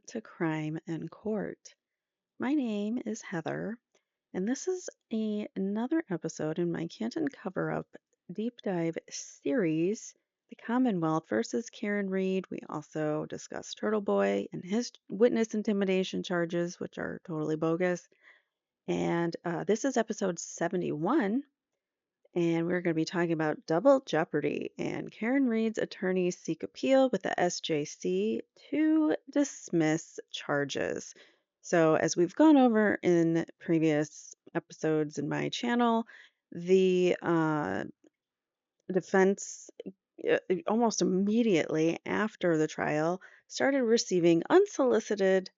to Crime and Court. My name is Heather, and this is another episode in my Canton Cover-Up deep dive series, The Commonwealth versus Karen Reed. We also discussed Turtle Boy and his witness intimidation charges, which are totally bogus. And this is episode 71. And we're going to be talking about double jeopardy. And Karen Reed's attorneys seek appeal with the SJC to dismiss charges. So, as we've gone over in previous episodes in my channel, the defense almost immediately after the trial started receiving unsolicited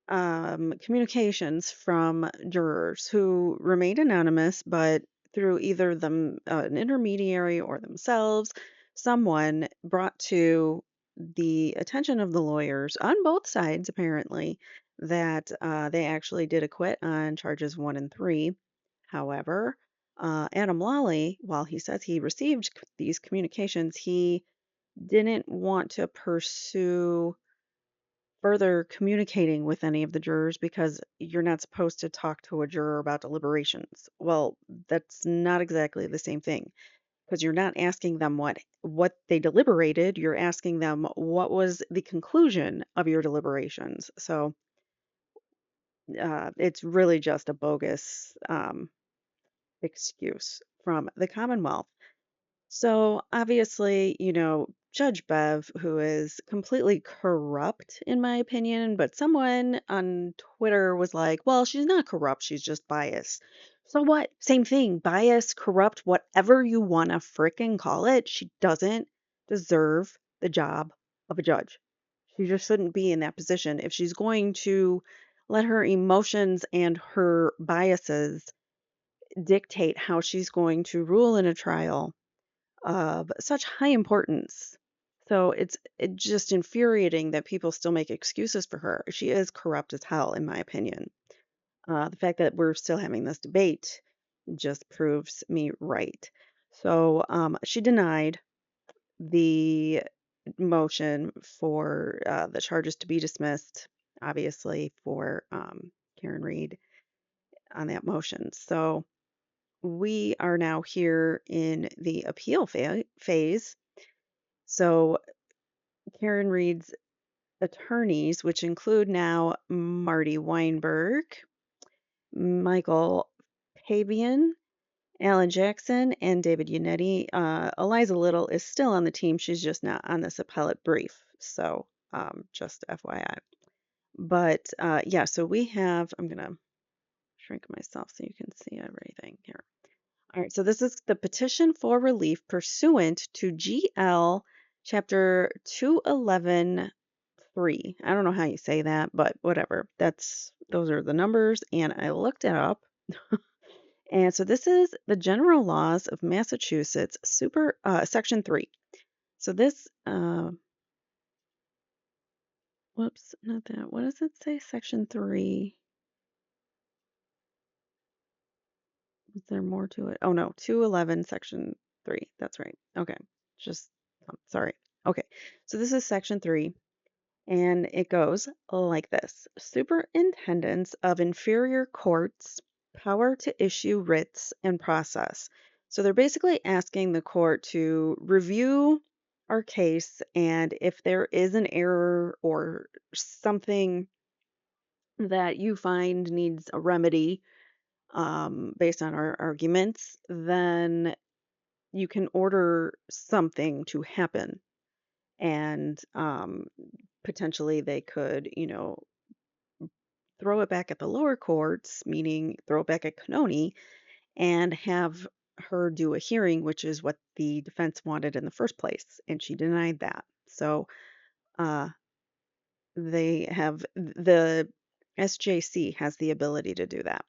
communications from jurors who remained anonymous, but through either an intermediary or themselves, someone brought to the attention of the lawyers on both sides, apparently, that they actually did acquit on charges 1 and 3. However, Adam Lawley, while he says he received these communications, he didn't want to pursue further communicating with any of the jurors because you're not supposed to talk to a juror about deliberations. Well, that's not exactly the same thing because you're not asking them what they deliberated, you're asking them what was the conclusion of your deliberations. So it's really just a bogus excuse from the Commonwealth. So obviously, Judge Bev, who is completely corrupt in my opinion, but someone on Twitter was like, well, she's not corrupt, she's just biased. So what? Same thing, bias, corrupt, whatever you want to frickin' call it, she doesn't deserve the job of a judge. She just shouldn't be in that position. If she's going to let her emotions and her biases dictate how she's going to rule in a trial of such high importance. So it's just infuriating that people still make excuses for her. She is corrupt as hell, in my opinion. The fact that we're still having this debate just proves me right. So she denied the motion for the charges to be dismissed, obviously, for Karen Reed on that motion. So we are now here in the appeal phase. So Karen Reed's attorneys, which include now Marty Weinberg, Michael Pavian, Alan Jackson, and David Yannetti. Eliza Little is still on the team. She's just not on this appellate brief. So just FYI. But yeah, so we have, I'm going to shrink myself so you can see everything here. All right, so this is the petition for relief pursuant to GL chapter 211 3. I don't know how you say that, but whatever. Those are the numbers, and I looked it up. And so this is the general laws of Massachusetts, section 3. So this whoops, not that. What does it say? Section 3. Is there more to it? Oh no, 211 section 3. That's right. Okay. Just sorry. Okay. So this is section 3. And it goes like this. Superintendents of inferior courts, power to issue writs and process. So they're basically asking the court to review our case, and if there is an error or something that you find needs a remedy based on our arguments, then you can order something to happen. And potentially they could, throw it back at the lower courts, meaning throw it back at Canoni, and have her do a hearing, which is what the defense wanted in the first place, and she denied that. So the SJC has the ability to do that.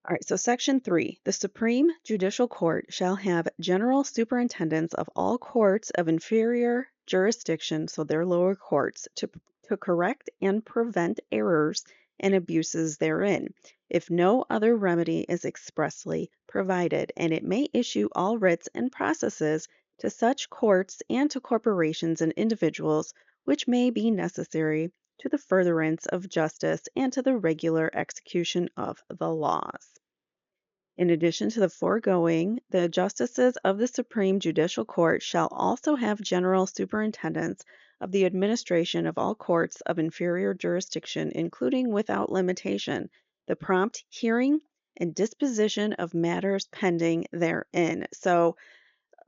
All right, so Section 3, the Supreme Judicial Court shall have general superintendents of all courts of inferior jurisdiction, so they're lower courts, to correct and prevent errors and abuses therein, if no other remedy is expressly provided, and it may issue all writs and processes to such courts and to corporations and individuals which may be necessary to the furtherance of justice and to the regular execution of the laws. In addition to the foregoing, the justices of the Supreme Judicial Court shall also have general superintendence of the administration of all courts of inferior jurisdiction, including without limitation the prompt hearing and disposition of matters pending therein. So,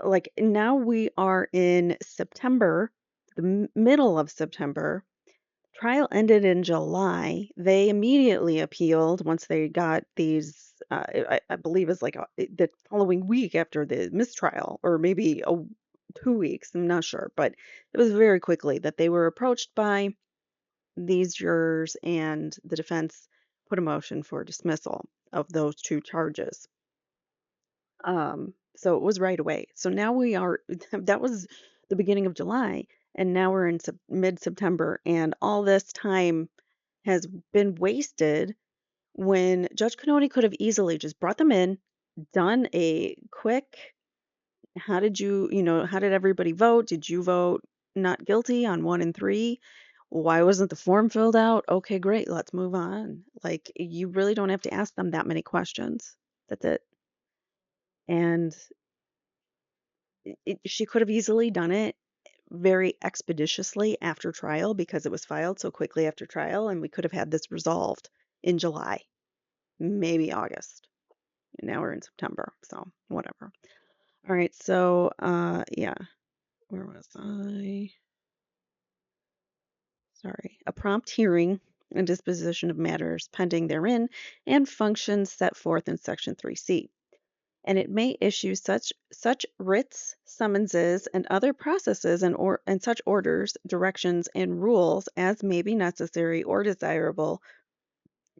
like now we are in September, the middle of September. Trial ended in July. They immediately appealed once they got these. I believe it's like the following week after the mistrial, or maybe 2 weeks. I'm not sure, but it was very quickly that they were approached by these jurors, and the defense put a motion for dismissal of those two charges. So it was right away. So now we are, that was the beginning of July, and now we're in mid-September, and all this time has been wasted when Judge Cannoni could have easily just brought them in, done a quick, how did everybody vote? Did you vote not guilty on 1 and 3? Why wasn't the form filled out? Okay, great, let's move on. Like, you really don't have to ask them that many questions. That's it. And she could have easily done it very expeditiously after trial because it was filed so quickly after trial, and we could have had this resolved in July, maybe August. And now we're in September, so whatever. All right, so yeah, where was I? Sorry. A prompt hearing and disposition of matters pending therein and functions set forth in Section 3C. And it may issue such writs, summonses, and other processes and such orders, directions, and rules as may be necessary or desirable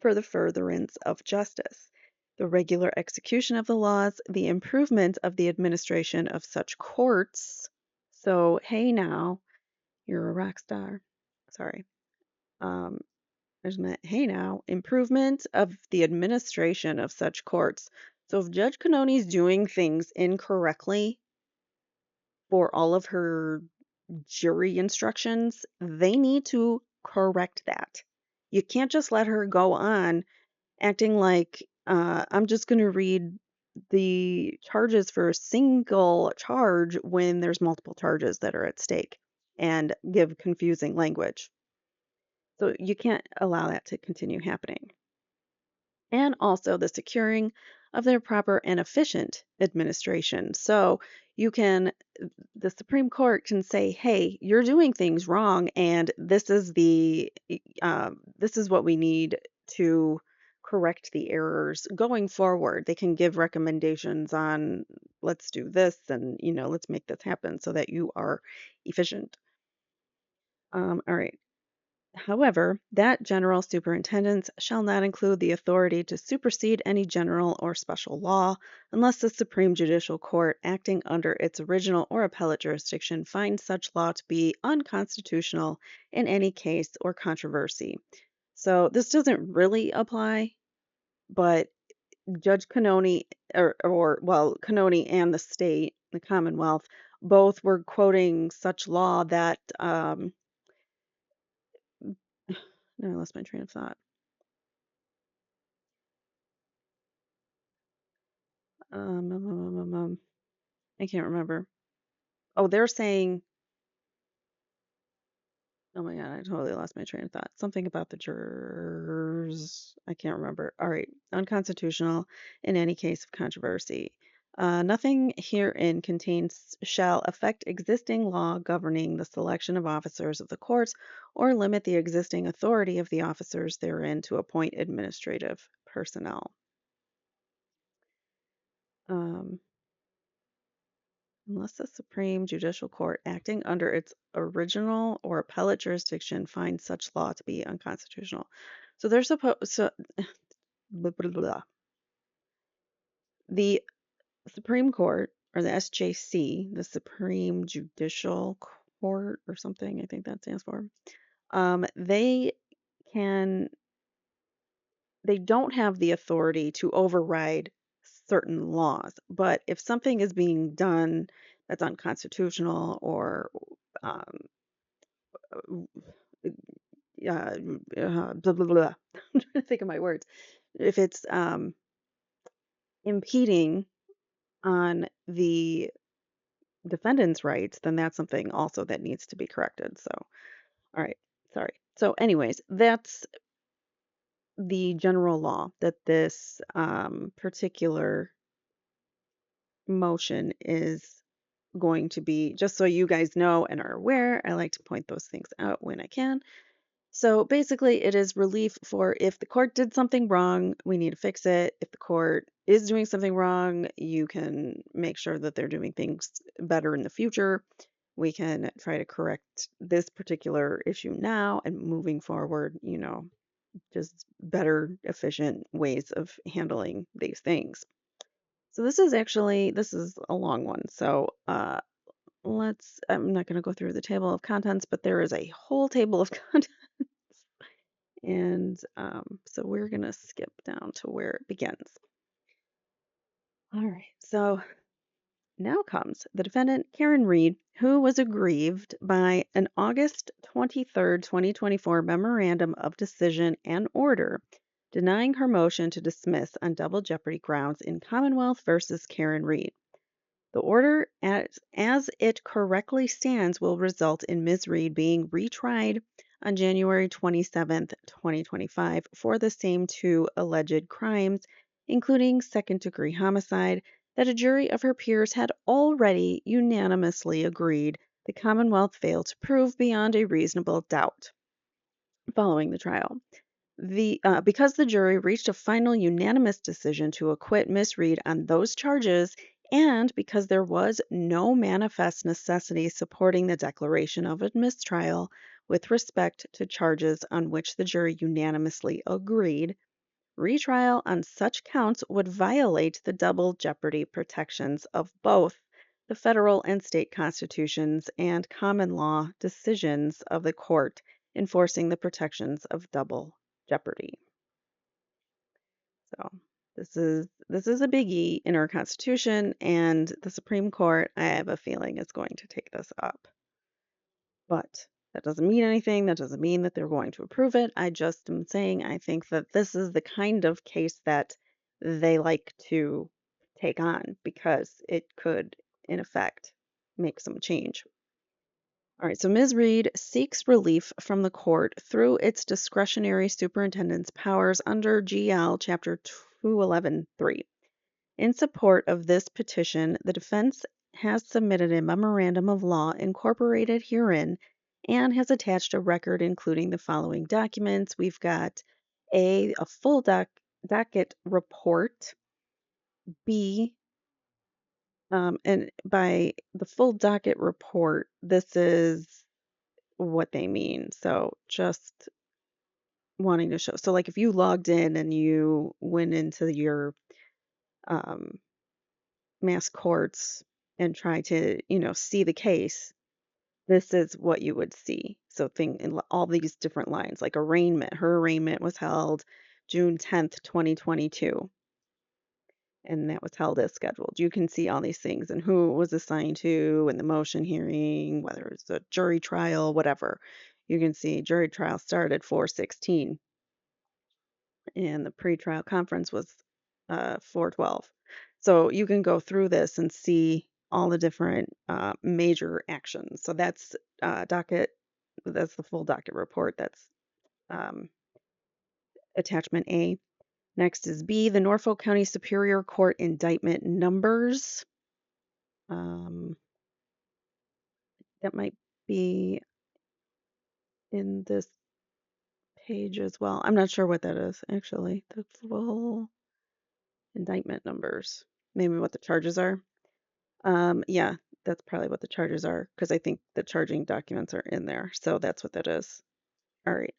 for the furtherance of justice, the regular execution of the laws, the improvement of the administration of such courts. So, hey now, you're a rock star. Sorry. Um, hey now, improvement of the administration of such courts. So if Judge Cannoni's doing things incorrectly for all of her jury instructions, they need to correct that. You can't just let her go on acting like I'm just going to read the charges for a single charge when there's multiple charges that are at stake and give confusing language. So you can't allow that to continue happening. And also the securing of their proper and efficient administration. So you can, the Supreme Court can say, hey, you're doing things wrong, and this is what we need to correct the errors going forward. They can give recommendations on let's do this, and let's make this happen so that you are efficient. All right. However, that general superintendence shall not include the authority to supersede any general or special law unless the Supreme Judicial Court, acting under its original or appellate jurisdiction, finds such law to be unconstitutional in any case or controversy. So this doesn't really apply, but Judge Cannoni, well, Cannoni and the state, the Commonwealth, both were quoting such law that, no, I lost my train of thought. I can't remember. Oh, they're saying, oh my God, I totally lost my train of thought. Something about the jurors. I can't remember. All right. Unconstitutional in any case of controversy. Nothing herein contains shall affect existing law governing the selection of officers of the courts or limit the existing authority of the officers therein to appoint administrative personnel. Um, Unless the Supreme Judicial Court, acting under its original or appellate jurisdiction, finds such law to be unconstitutional. So they're supposed blah, blah, blah. The Supreme Court, or the SJC, the Supreme Judicial Court or something, I think that stands for, they can they don't have the authority to override certain laws. But if something is being done that's unconstitutional or um, blah blah blah. I'm trying to think of my words. If it's impeding on the defendant's rights, then that's something also that needs to be corrected. So, all right, sorry. So, anyways, that's the general law that this particular motion is going to be. Just so you guys know and are aware, I like to point those things out when I can. So basically, it is relief for if the court did something wrong, we need to fix it. If the court is doing something wrong, you can make sure that they're doing things better in the future. We can try to correct this particular issue now and moving forward, just better, efficient ways of handling these things. So this is a long one. So I'm not going to go through the table of contents, but there is a whole table of contents. And so we're going to skip down to where it begins. All right. So now comes the defendant, Karen Reed, who was aggrieved by an August 23rd, 2024 memorandum of decision and order denying her motion to dismiss on double jeopardy grounds in Commonwealth versus Karen Reed. The order, as it correctly stands, will result in Ms. Reed being retried on January 27th, 2025 for the same two alleged crimes, including second-degree homicide, that a jury of her peers had already unanimously agreed the Commonwealth failed to prove beyond a reasonable doubt following the trial. Because the jury reached a final unanimous decision to acquit Miss Reed on those charges, and because there was no manifest necessity supporting the declaration of a mistrial with respect to charges on which the jury unanimously agreed, retrial on such counts would violate the double jeopardy protections of both the federal and state constitutions and common law decisions of the court enforcing the protections of double jeopardy. So this is a biggie in our Constitution, and the Supreme Court, I have a feeling, is going to take this up. But that doesn't mean anything. That doesn't mean that they're going to approve it. I just am saying I think that this is the kind of case that they like to take on because it could, in effect, make some change. All right, so Ms. Reed seeks relief from the court through its discretionary superintendent's powers under GL Chapter 211(3). In support of this petition, the defense has submitted a memorandum of law incorporated herein and has attached a record including the following documents. We've got A, full docket report, B, and by the full docket report, this is what they mean. So just wanting to show. So like if you logged in and you went into your um, mass courts and tried to, see the case, this is what you would see. So in all these different lines, like arraignment. Her arraignment was held June 10th, 2022. And that was held as scheduled. You can see all these things and who it was assigned to and the motion hearing, whether it's a jury trial, whatever. You can see jury trial started 4/16 and the pretrial conference was 4/12. So you can go through this and see all the different major actions. So that's docket. That's the full docket report. That's um, attachment A. Next is B, the Norfolk County Superior Court indictment numbers. That might be in this page as well. I'm not sure what that is, actually. The full indictment numbers. Maybe what the charges are. Yeah, that's probably what the charges are because I think the charging documents are in there. So that's what that is. All right.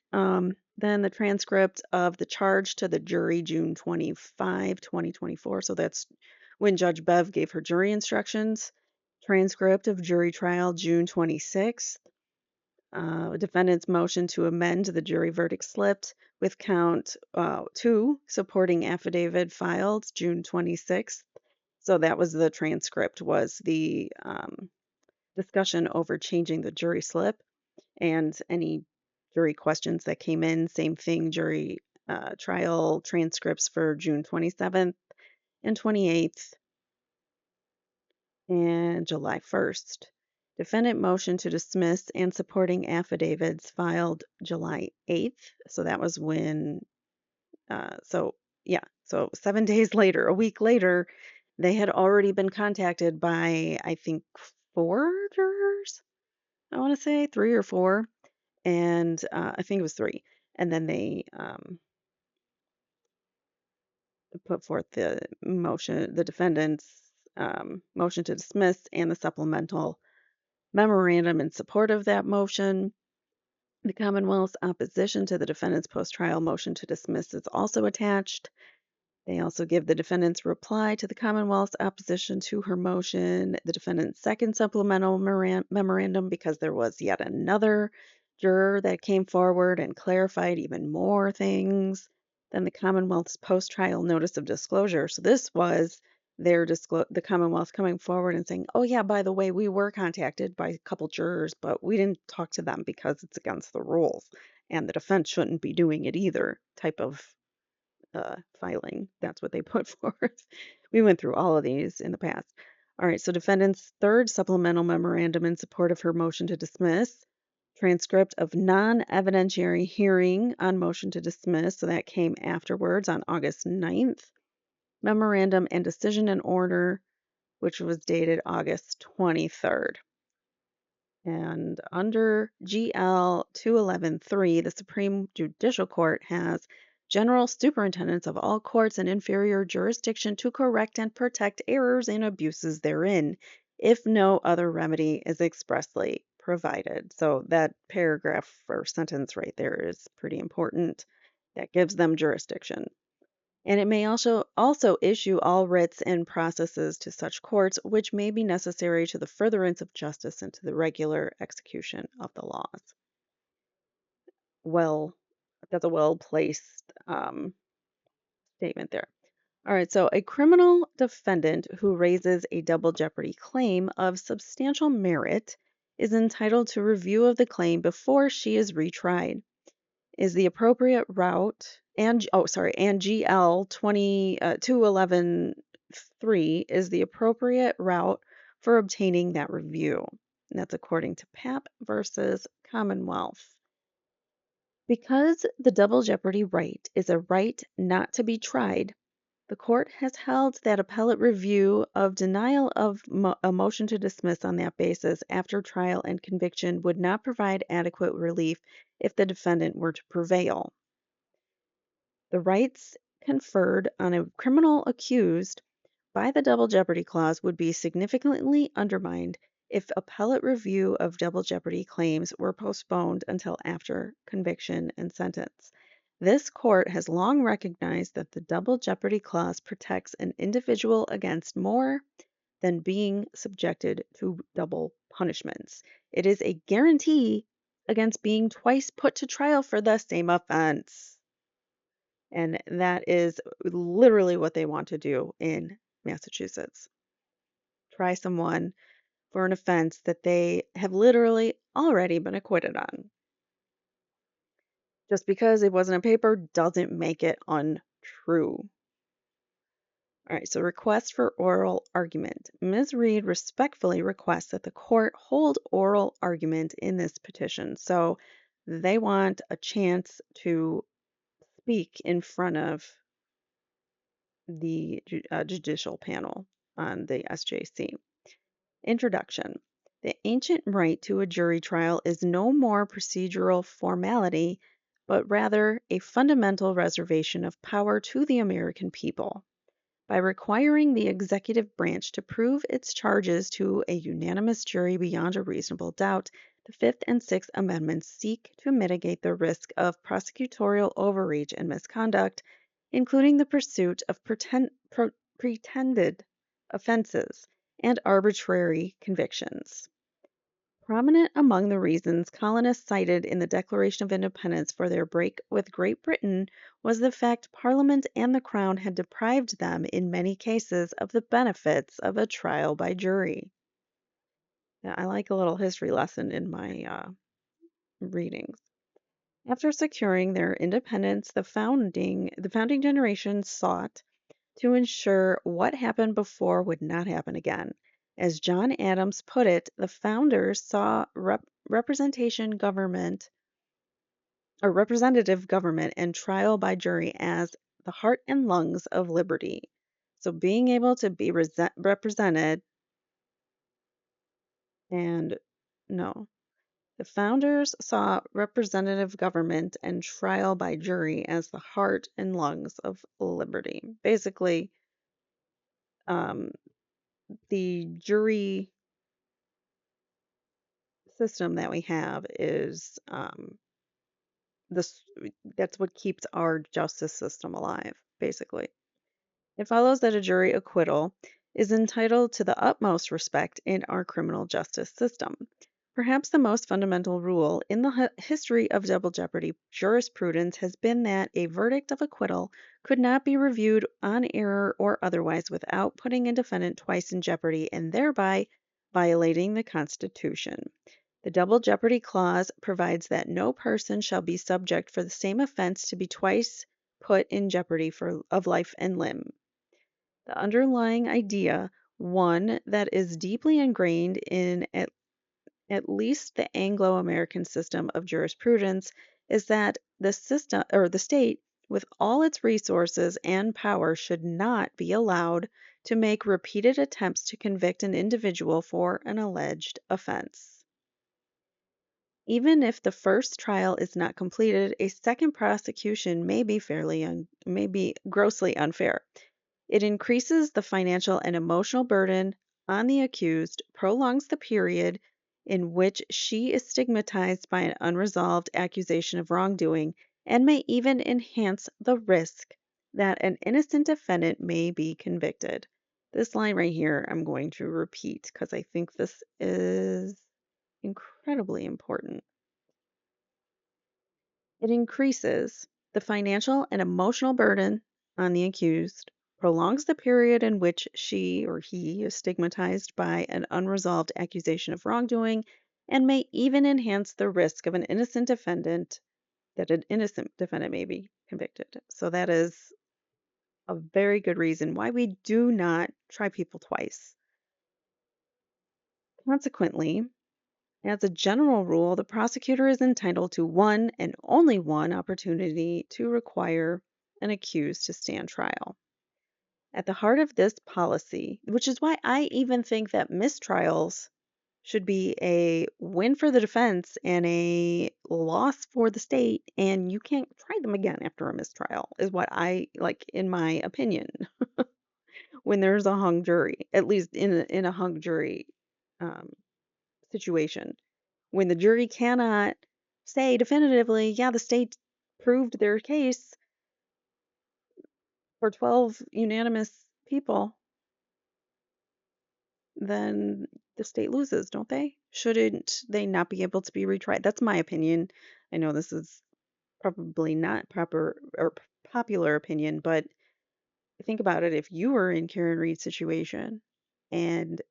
Then the transcript of the charge to the jury, June 25, 2024. So that's when Judge Bev gave her jury instructions. Transcript of jury trial, June 26th. Defendant's motion to amend the jury verdict slipped with count 2 supporting affidavit filed June 26th. So that was the transcript, was the discussion over changing the jury slip. and any jury questions that came in. Same thing, jury trial transcripts for June 27th and 28th and July 1st. Defendant motion to dismiss and supporting affidavits filed July 8th. So that was when, so 7 days later, a week later, they had already been contacted by, I think, four jurors. I want to say three or four. And I think it was three. And then they put forth the motion, the defendant's motion to dismiss and the supplemental memorandum in support of that motion. The Commonwealth's opposition to the defendant's post-trial motion to dismiss is also attached. They also give the defendant's reply to the Commonwealth's opposition to her motion, the defendant's second supplemental memorandum, because there was yet another juror that came forward and clarified even more things than the Commonwealth's post-trial notice of disclosure. So this was the Commonwealth coming forward and saying, "Oh yeah, by the way, we were contacted by a couple jurors, but we didn't talk to them because it's against the rules, and the defense shouldn't be doing it either." Type of filing. That's what they put forth. We went through all of these in the past. All right, so defendant's third supplemental memorandum in support of her motion to dismiss, transcript of non-evidentiary hearing on motion to dismiss, so that came afterwards on August 9th, memorandum and decision in order, which was dated August 23rd. And under GL 211.3, the Supreme Judicial Court has general superintendence of all courts and inferior jurisdiction to correct and protect errors and abuses therein, if no other remedy is expressly provided. So that paragraph or sentence right there is pretty important. That gives them jurisdiction. And it may also issue all writs and processes to such courts which may be necessary to the furtherance of justice and to the regular execution of the laws. Well, that's a well-placed statement there. All right, so a criminal defendant who raises a double jeopardy claim of substantial merit is entitled to review of the claim before she is retried. Is the appropriate route and GL 211.3 is the appropriate route for obtaining that review. And that's according to Papp versus Commonwealth. Because the double jeopardy right is a right not to be tried, the court has held that appellate review of denial of a motion to dismiss on that basis after trial and conviction would not provide adequate relief if the defendant were to prevail. The rights conferred on a criminal accused by the double jeopardy clause would be significantly undermined if appellate review of double jeopardy claims were postponed until after conviction and sentence. This court has long recognized that the double jeopardy clause protects an individual against more than being subjected to double punishments. It is a guarantee against being twice put to trial for the same offense. And that is literally what they want to do in Massachusetts. Try someone for an offense that they have literally already been acquitted on. Just because it wasn't on paper doesn't make it untrue. All right, so request for oral argument. Ms. Reed respectfully requests that the court hold oral argument in this petition. So they want a chance to speak in front of the judicial panel on the SJC. Introduction. The ancient right to a jury trial is no more procedural formality, but rather a fundamental reservation of power to the American people. By requiring the executive branch to prove its charges to a unanimous jury beyond a reasonable doubt, the Fifth and Sixth Amendments seek to mitigate the risk of prosecutorial overreach and misconduct, including the pursuit of pretended offenses and arbitrary convictions. Prominent among the reasons colonists cited in the Declaration of Independence for their break with Great Britain was the fact Parliament and the Crown had deprived them in many cases of the benefits of a trial by jury. Yeah, I like a little history lesson in my readings. After securing their independence, the founding generation sought to ensure what happened before would not happen again. As John Adams put it, the founders saw representation government or representative government and trial by jury as the heart and lungs of liberty. So being able to be represented and no, the founders saw representative government and trial by jury as the heart and lungs of liberty. Basically, um, the jury system that we have is this that's what keeps our justice system alive, basically. It follows that a jury acquittal is entitled to the utmost respect in our criminal justice system. Perhaps the most fundamental rule in the history of double jeopardy jurisprudence has been that a verdict of acquittal could not be reviewed on error or otherwise without putting a defendant twice in jeopardy and thereby violating the Constitution. The double jeopardy clause provides that no person shall be subject for the same offense to be twice put in jeopardy of life and limb. The underlying idea, one that is deeply ingrained in at least the Anglo-American system of jurisprudence, is that the system or the state with all its resources and power should not be allowed to make repeated attempts to convict an individual for an alleged offense. Even if the first trial is not completed, a second prosecution may be grossly unfair. It increases the financial and emotional burden on the accused, prolongs the period in which she is stigmatized by an unresolved accusation of wrongdoing, and may even enhance the risk that an innocent defendant may be convicted. This line right here, I'm going to repeat because I think this is incredibly important. It increases the financial and emotional burden on the accused, prolongs the period in which she or he is stigmatized by an unresolved accusation of wrongdoing, and may even enhance the risk of an innocent defendant that an innocent defendant may be convicted. So that is a very good reason why we do not try people twice. Consequently, as a general rule, the prosecutor is entitled to one and only one opportunity to require an accused to stand trial. At the heart of this policy, which is why I even think that mistrials should be a win for the defense and a loss for the state, and you can't try them again after a mistrial, is what I like, in my opinion, when there's a hung jury, at least in a hung jury um, situation. When the jury cannot say definitively, yeah, the state proved their case for 12 unanimous people, then the state loses, don't they? Shouldn't they not be able to be retried? That's my opinion. I know this is probably not proper or popular opinion, but think about it. If you were in Karen Reed's situation and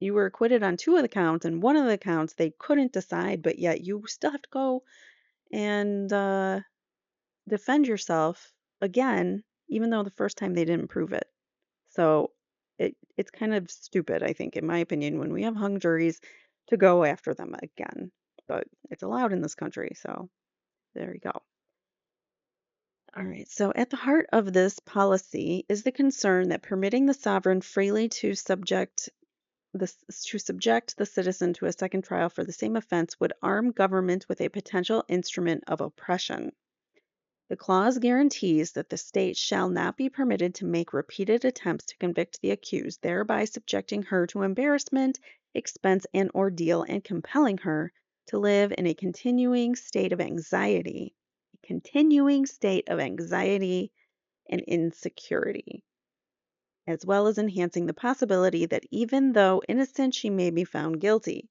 you were acquitted on two of the counts and one of the counts they couldn't decide, but yet you still have to go and defend yourself again, even though the first time they didn't prove it. So it's kind of stupid, I think, in my opinion, when we have hung juries to go after them again. But it's allowed in this country, so there you go. All right, so at the heart of this policy is the concern that permitting the sovereign freely to subject the citizen to a second trial for the same offense would arm government with a potential instrument of oppression. The clause guarantees that the state shall not be permitted to make repeated attempts to convict the accused, thereby subjecting her to embarrassment, expense, and ordeal, and compelling her to live in a continuing state of anxiety and insecurity, as well as enhancing the possibility that even though innocent, she may be found guilty.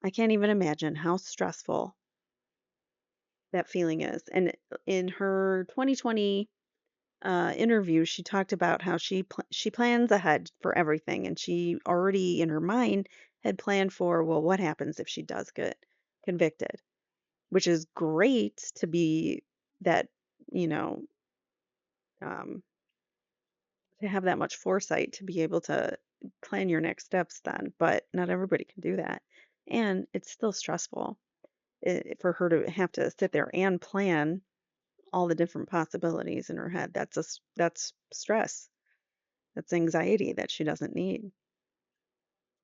I can't even imagine how stressful that feeling is. And in her 2020 interview, she talked about how she plans ahead for everything, and she already in her mind had planned for, well, what happens if she does get convicted? which is great to be that, you know, um, to have that much foresight to be able to plan your next steps then, but not everybody can do that. And it's still stressful for her to have to sit there and plan all the different possibilities in her head. That's stress. That's anxiety that she doesn't need.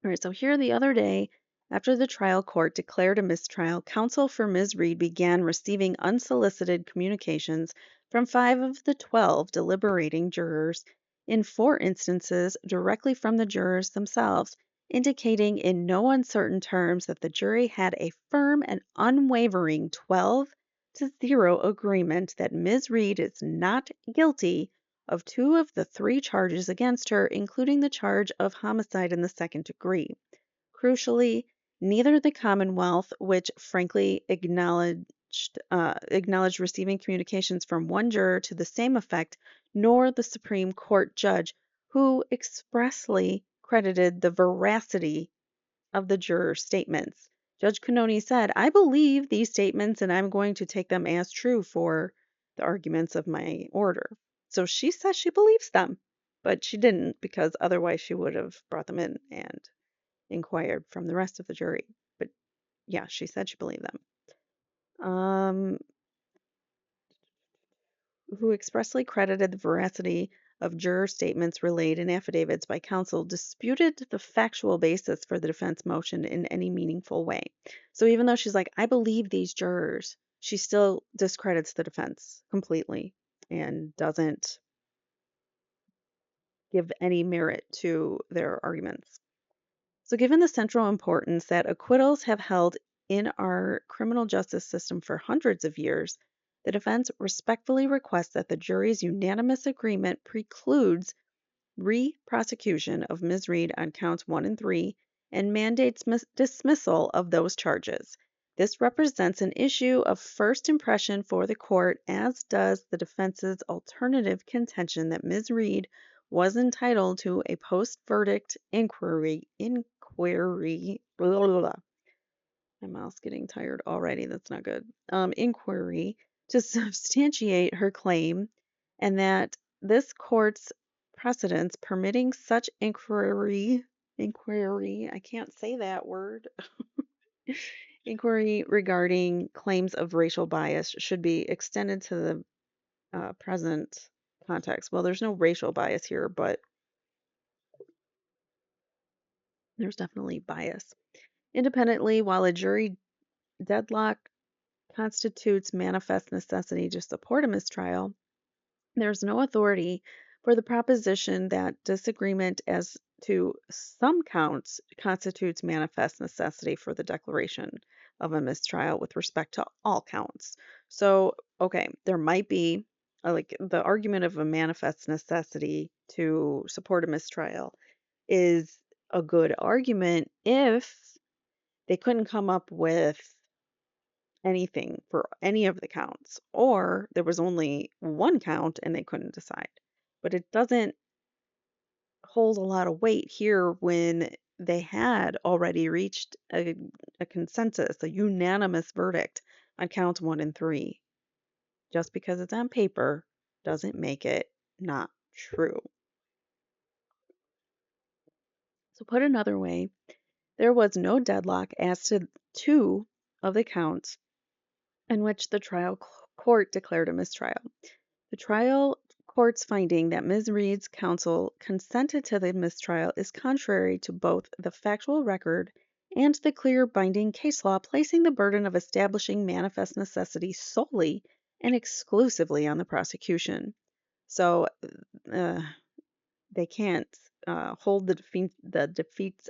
All right, so here the other day, after the trial court declared a mistrial, counsel for Ms. Reed began receiving unsolicited communications from 5 of the 12 deliberating jurors, in 4 instances directly from the jurors themselves, indicating in no uncertain terms that the jury had a firm and unwavering 12-0 agreement that Ms. Reed is not guilty of 2 of the 3 charges against her, including the charge of homicide in the second degree. Crucially, neither the Commonwealth, which frankly acknowledged receiving communications from one juror to the same effect, nor the Supreme Court judge, who expressly credited the veracity of the jurors' statements. Judge Cannoni said, "I believe these statements and I'm going to take them as true for the arguments of my order." So she says she believes them, but she didn't because otherwise she would have brought them in and inquired from the rest of the jury. But yeah, she said she believed them. Who expressly credited the veracity of juror statements relayed in affidavits by counsel, disputed the factual basis for the defense motion in any meaningful way. So even though she's like, I believe these jurors, she still discredits the defense completely and doesn't give any merit to their arguments. So, given the central importance that acquittals have held in our criminal justice system for hundreds of years, the defense respectfully requests that the jury's unanimous agreement precludes re-prosecution of Ms. Reed on counts 1 and 3 and mandates dismissal of those charges. This represents an issue of first impression for the court, as does the defense's alternative contention that Ms. Reed was entitled to a post-verdict inquiry. Blah, blah, blah. My mouth's getting tired already. That's not good. Inquiry to substantiate her claim, and that this court's precedents permitting such inquiry, I can't say that word, inquiry regarding claims of racial bias should be extended to the present context. Well, there's no racial bias here, but there's definitely bias. Independently, while a jury deadlock constitutes manifest necessity to support a mistrial, there's no authority for the proposition that disagreement as to some counts constitutes manifest necessity for the declaration of a mistrial with respect to all counts. So, okay, there might be like the argument of a manifest necessity to support a mistrial is a good argument if they couldn't come up with anything for any of the counts, or there was only one count and they couldn't decide. But it doesn't hold a lot of weight here when they had already reached a consensus, a unanimous verdict on counts 1 and 3. Just because it's on paper doesn't make it not true. So, put another way, there was no deadlock as to 2 of the counts in which the trial court declared a mistrial. The trial court's finding that Ms. Reed's counsel consented to the mistrial is contrary to both the factual record and the clear binding case law, placing the burden of establishing manifest necessity solely and exclusively on the prosecution. So they can't hold the defeat's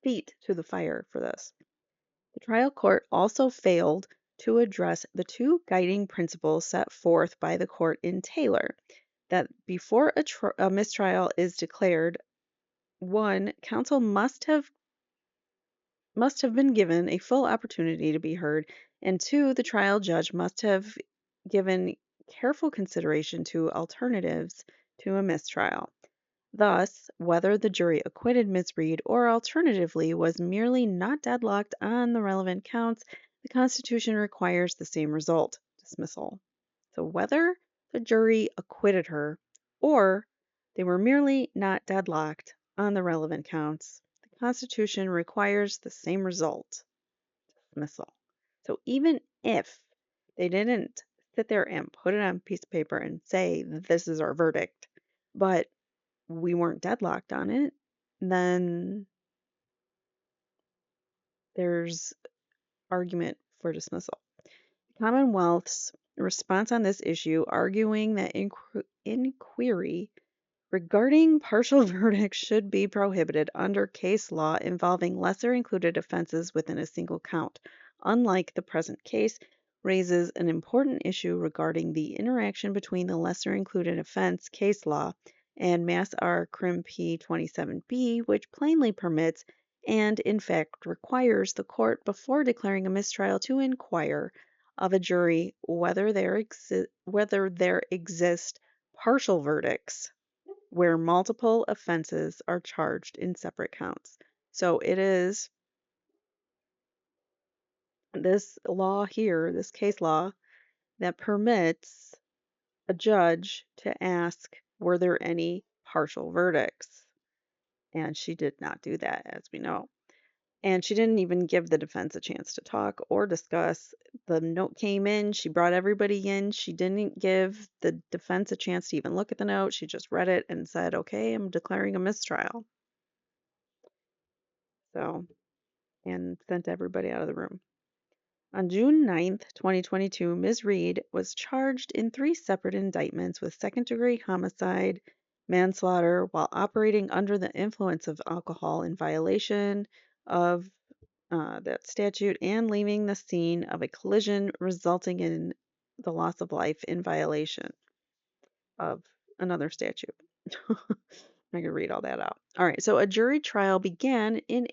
feet to the fire for this. The trial court also failed to address the 2 guiding principles set forth by the court in Taylor, that before a mistrial is declared, 1, counsel must have been given a full opportunity to be heard, and 2, the trial judge must have given careful consideration to alternatives to a mistrial. Thus, whether the jury acquitted Ms. Reed or alternatively was merely not deadlocked on the relevant counts, the Constitution requires the same result, dismissal. So whether the jury acquitted her or they were merely not deadlocked on the relevant counts, the Constitution requires the same result, dismissal. So even if they didn't sit there and put it on a piece of paper and say, this is our verdict, but we weren't deadlocked on it, then there's argument for dismissal. The Commonwealth's response on this issue, arguing that inquiry regarding partial verdicts should be prohibited under case law involving lesser included offenses within a single count, unlike the present case, raises an important issue regarding the interaction between the lesser included offense case law and Mass R. Crim P. 27b, which plainly permits and in fact requires the court before declaring a mistrial to inquire of a jury whether there exist partial verdicts where multiple offenses are charged in separate counts. So it is this law here, this case law, that permits a judge to ask, were there any partial verdicts? And she did not do that, as we know. And she didn't even give the defense a chance to talk or discuss. The note came in, she brought everybody in. She didn't give the defense a chance to even look at the note. She just read it and said, okay, I'm declaring a mistrial. So, and sent everybody out of the room. On June 9th, 2022, Ms. Reed was charged in 3 separate indictments with second-degree homicide, manslaughter while operating under the influence of alcohol in violation of that statute, and leaving the scene of a collision resulting in the loss of life in violation of another statute. I'm not gonna read all that out. All right, so a jury trial began in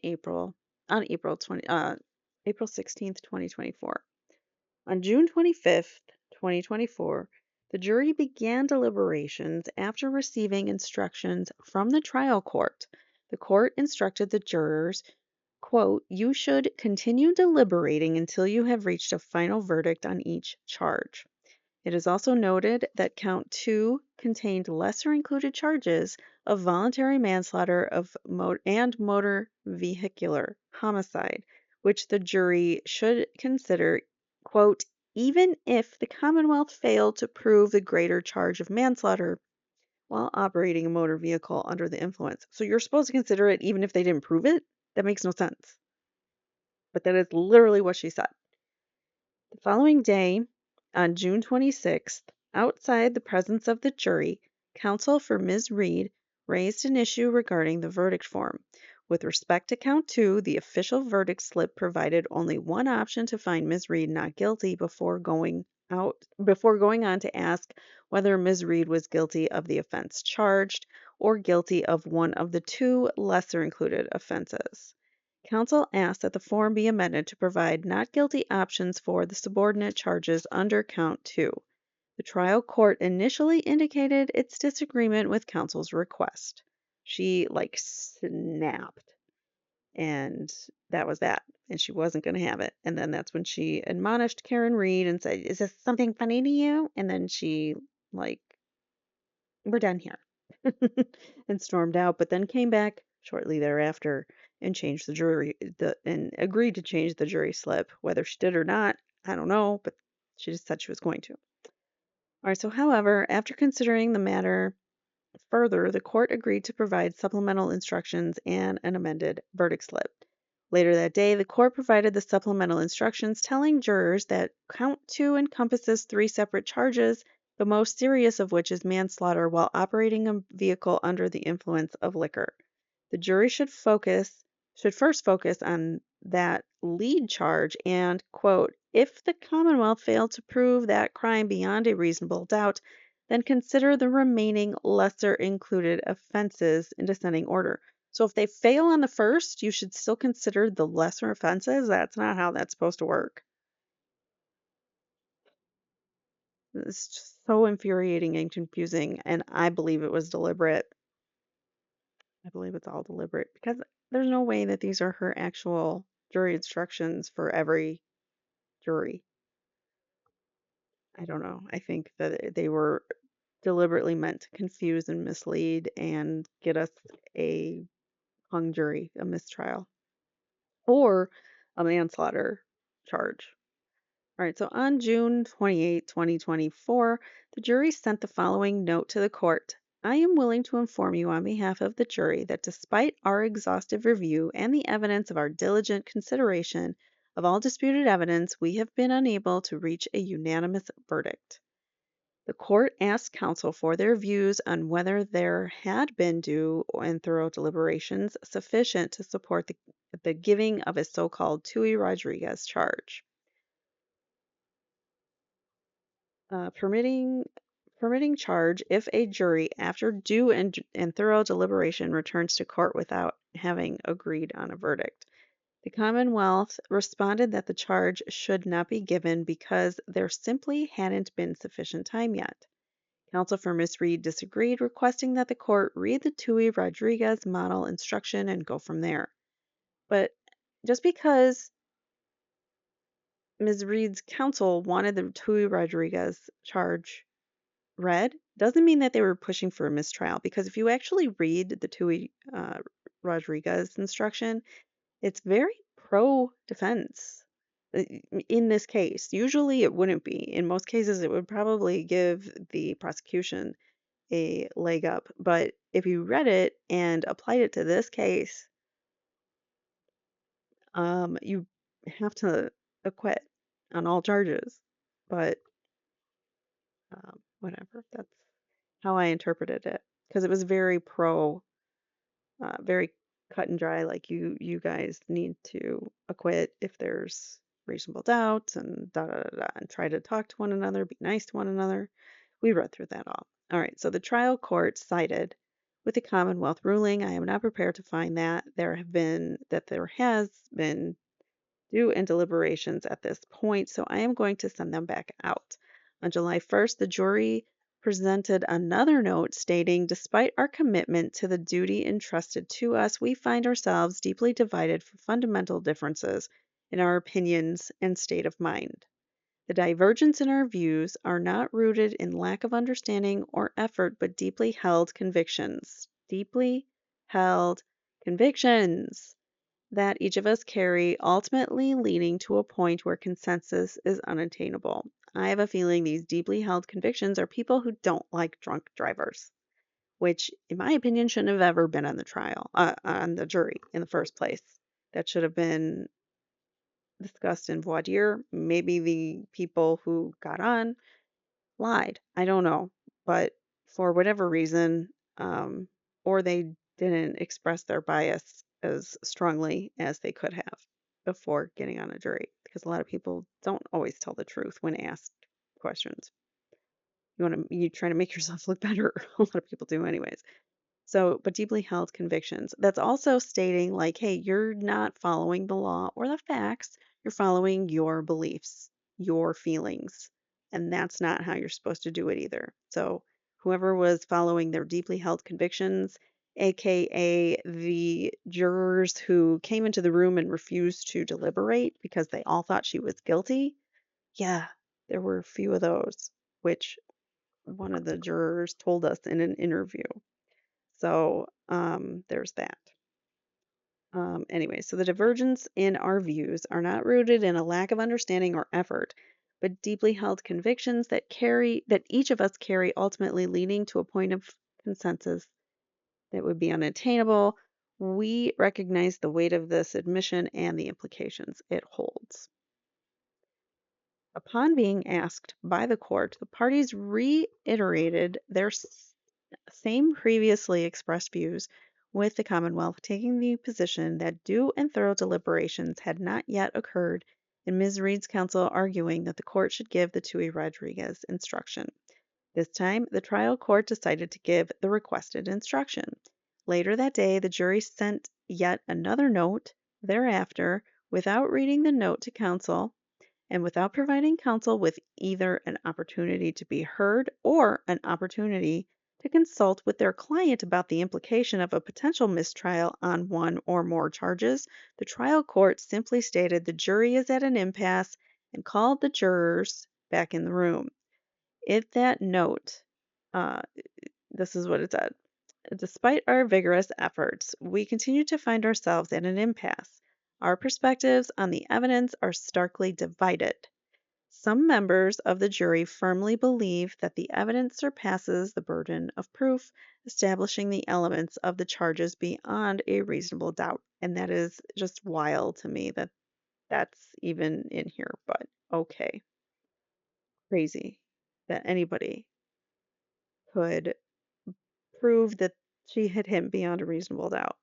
on April 16th, 2024. On June 25th, 2024, the jury began deliberations after receiving instructions from the trial court. The court instructed the jurors, quote, you should continue deliberating until you have reached a final verdict on each charge. It is also noted that count 2 contained lesser included charges of voluntary manslaughter and motor vehicular homicide, which the jury should consider, quote, even if the Commonwealth failed to prove the greater charge of manslaughter while operating a motor vehicle under the influence. So you're supposed to consider it even if they didn't prove it? That makes no sense. But that is literally what she said. The following day, on June 26th, outside the presence of the jury, counsel for Ms. Reed raised an issue regarding the verdict form. With respect to count 2, the official verdict slip provided only one option to find Ms. Reed not guilty before going on to ask whether Ms. Reed was guilty of the offense charged or guilty of one of the 2 lesser included offenses. Counsel asked that the form be amended to provide not guilty options for the subordinate charges under count 2. The trial court initially indicated its disagreement with counsel's request. She snapped, and that was that. And she wasn't going to have it. And then that's when she admonished Karen Reed and said, is this something funny to you? And then she we're done here. And stormed out, but then came back shortly thereafter and changed and agreed to change the jury slip. Whether she did or not, I don't know, but she just said she was going to. All right, so however, after considering the matter further, the court agreed to provide supplemental instructions and an amended verdict slip. Later that day, the court provided the supplemental instructions telling jurors that count 2 encompasses 3 separate charges, the most serious of which is manslaughter while operating a vehicle under the influence of liquor. The jury should first focus on that lead charge and, quote, if the Commonwealth failed to prove that crime beyond a reasonable doubt, then consider the remaining lesser included offenses in descending order. So if they fail on the first, you should still consider the lesser offenses? That's not how that's supposed to work. It's just so infuriating and confusing, and I believe it was deliberate. I believe it's all deliberate because there's no way that these are her actual jury instructions for every jury. I don't know. I think that they were deliberately meant to confuse and mislead and get us a hung jury, a mistrial, or a manslaughter charge. All right, so on June 28, 2024, the jury sent the following note to the court. I am willing to inform you on behalf of the jury that despite our exhaustive review and the evidence of our diligent consideration of all disputed evidence, we have been unable to reach a unanimous verdict. The court asked counsel for their views on whether there had been due and thorough deliberations sufficient to support the giving of a so-called Tui Rodriguez charge. Permitting charge if a jury, after due and thorough deliberation, returns to court without having agreed on a verdict. The Commonwealth responded that the charge should not be given because there simply hadn't been sufficient time yet. Counsel for Ms. Reed disagreed, requesting that the court read the Tui Rodriguez model instruction and go from there. But just because Ms. Reed's counsel wanted the Tui Rodriguez charge read doesn't mean that they were pushing for a mistrial, because if you actually read the Tui Rodriguez instruction, it's very pro defense in this case. Usually it wouldn't be. In most cases, it would probably give the prosecution a leg up. But if you read it and applied it to this case, you have to acquit on all charges. But whatever, that's how I interpreted it, because it was very very cut and dry. Like you guys need to acquit if there's reasonable doubt and da da da da, and try to talk to one another, be nice to one another. We read through that all. All right. So the trial court sided with the Commonwealth ruling. I am not prepared to find that there has been due and deliberations at this point, so I am going to send them back out. On July 1st, the jury presented another note stating, despite our commitment to the duty entrusted to us, we find ourselves deeply divided for fundamental differences in our opinions and state of mind. The divergence in our views are not rooted in lack of understanding or effort, but deeply held convictions. Deeply held convictions that each of us carry, ultimately leading to a point where consensus is unattainable. I have a feeling these deeply held convictions are people who don't like drunk drivers, which, in my opinion, shouldn't have ever been on on the jury in the first place. That should have been discussed in voir dire. Maybe the people who got on lied. I don't know. But for whatever reason, or they didn't express their bias as strongly as they could have before getting on a jury, because a lot of people don't always tell the truth when asked questions. You try to make yourself look better. A lot of people do anyways. So, but deeply held convictions. That's also stating, like, hey, you're not following the law or the facts. You're following your beliefs, your feelings. And that's not how you're supposed to do it either. So, whoever was following their deeply held convictions, aka the jurors who came into the room and refused to deliberate because they all thought she was guilty, yeah, there were a few of those, which one of the jurors told us in an interview. So there's that. Anyway, so the divergence in our views are not rooted in a lack of understanding or effort, but deeply held convictions that each of us carry, ultimately leading to a point of consensus that would be unattainable. We recognize the weight of this admission and the implications it holds. Upon being asked by the court, the parties reiterated their same previously expressed views, with the Commonwealth taking the position that due and thorough deliberations had not yet occurred, and Ms. Reed's counsel arguing that the court should give the Tui Rodriguez instruction. This time, the trial court decided to give the requested instruction. Later that day, the jury sent yet another note thereafter, without reading the note to counsel, and without providing counsel with either an opportunity to be heard or an opportunity to consult with their client about the implication of a potential mistrial on one or more charges, the trial court simply stated the jury is at an impasse and called the jurors back in the room. If that note, uh, this is what it said. Despite our vigorous efforts, we continue to find ourselves at an impasse. Our perspectives on the evidence are starkly divided. Some members of the jury firmly believe that the evidence surpasses the burden of proof, establishing the elements of the charges beyond a reasonable doubt. And that is just wild to me that that's even in here, but okay. Crazy that anybody could prove that she hit him beyond a reasonable doubt.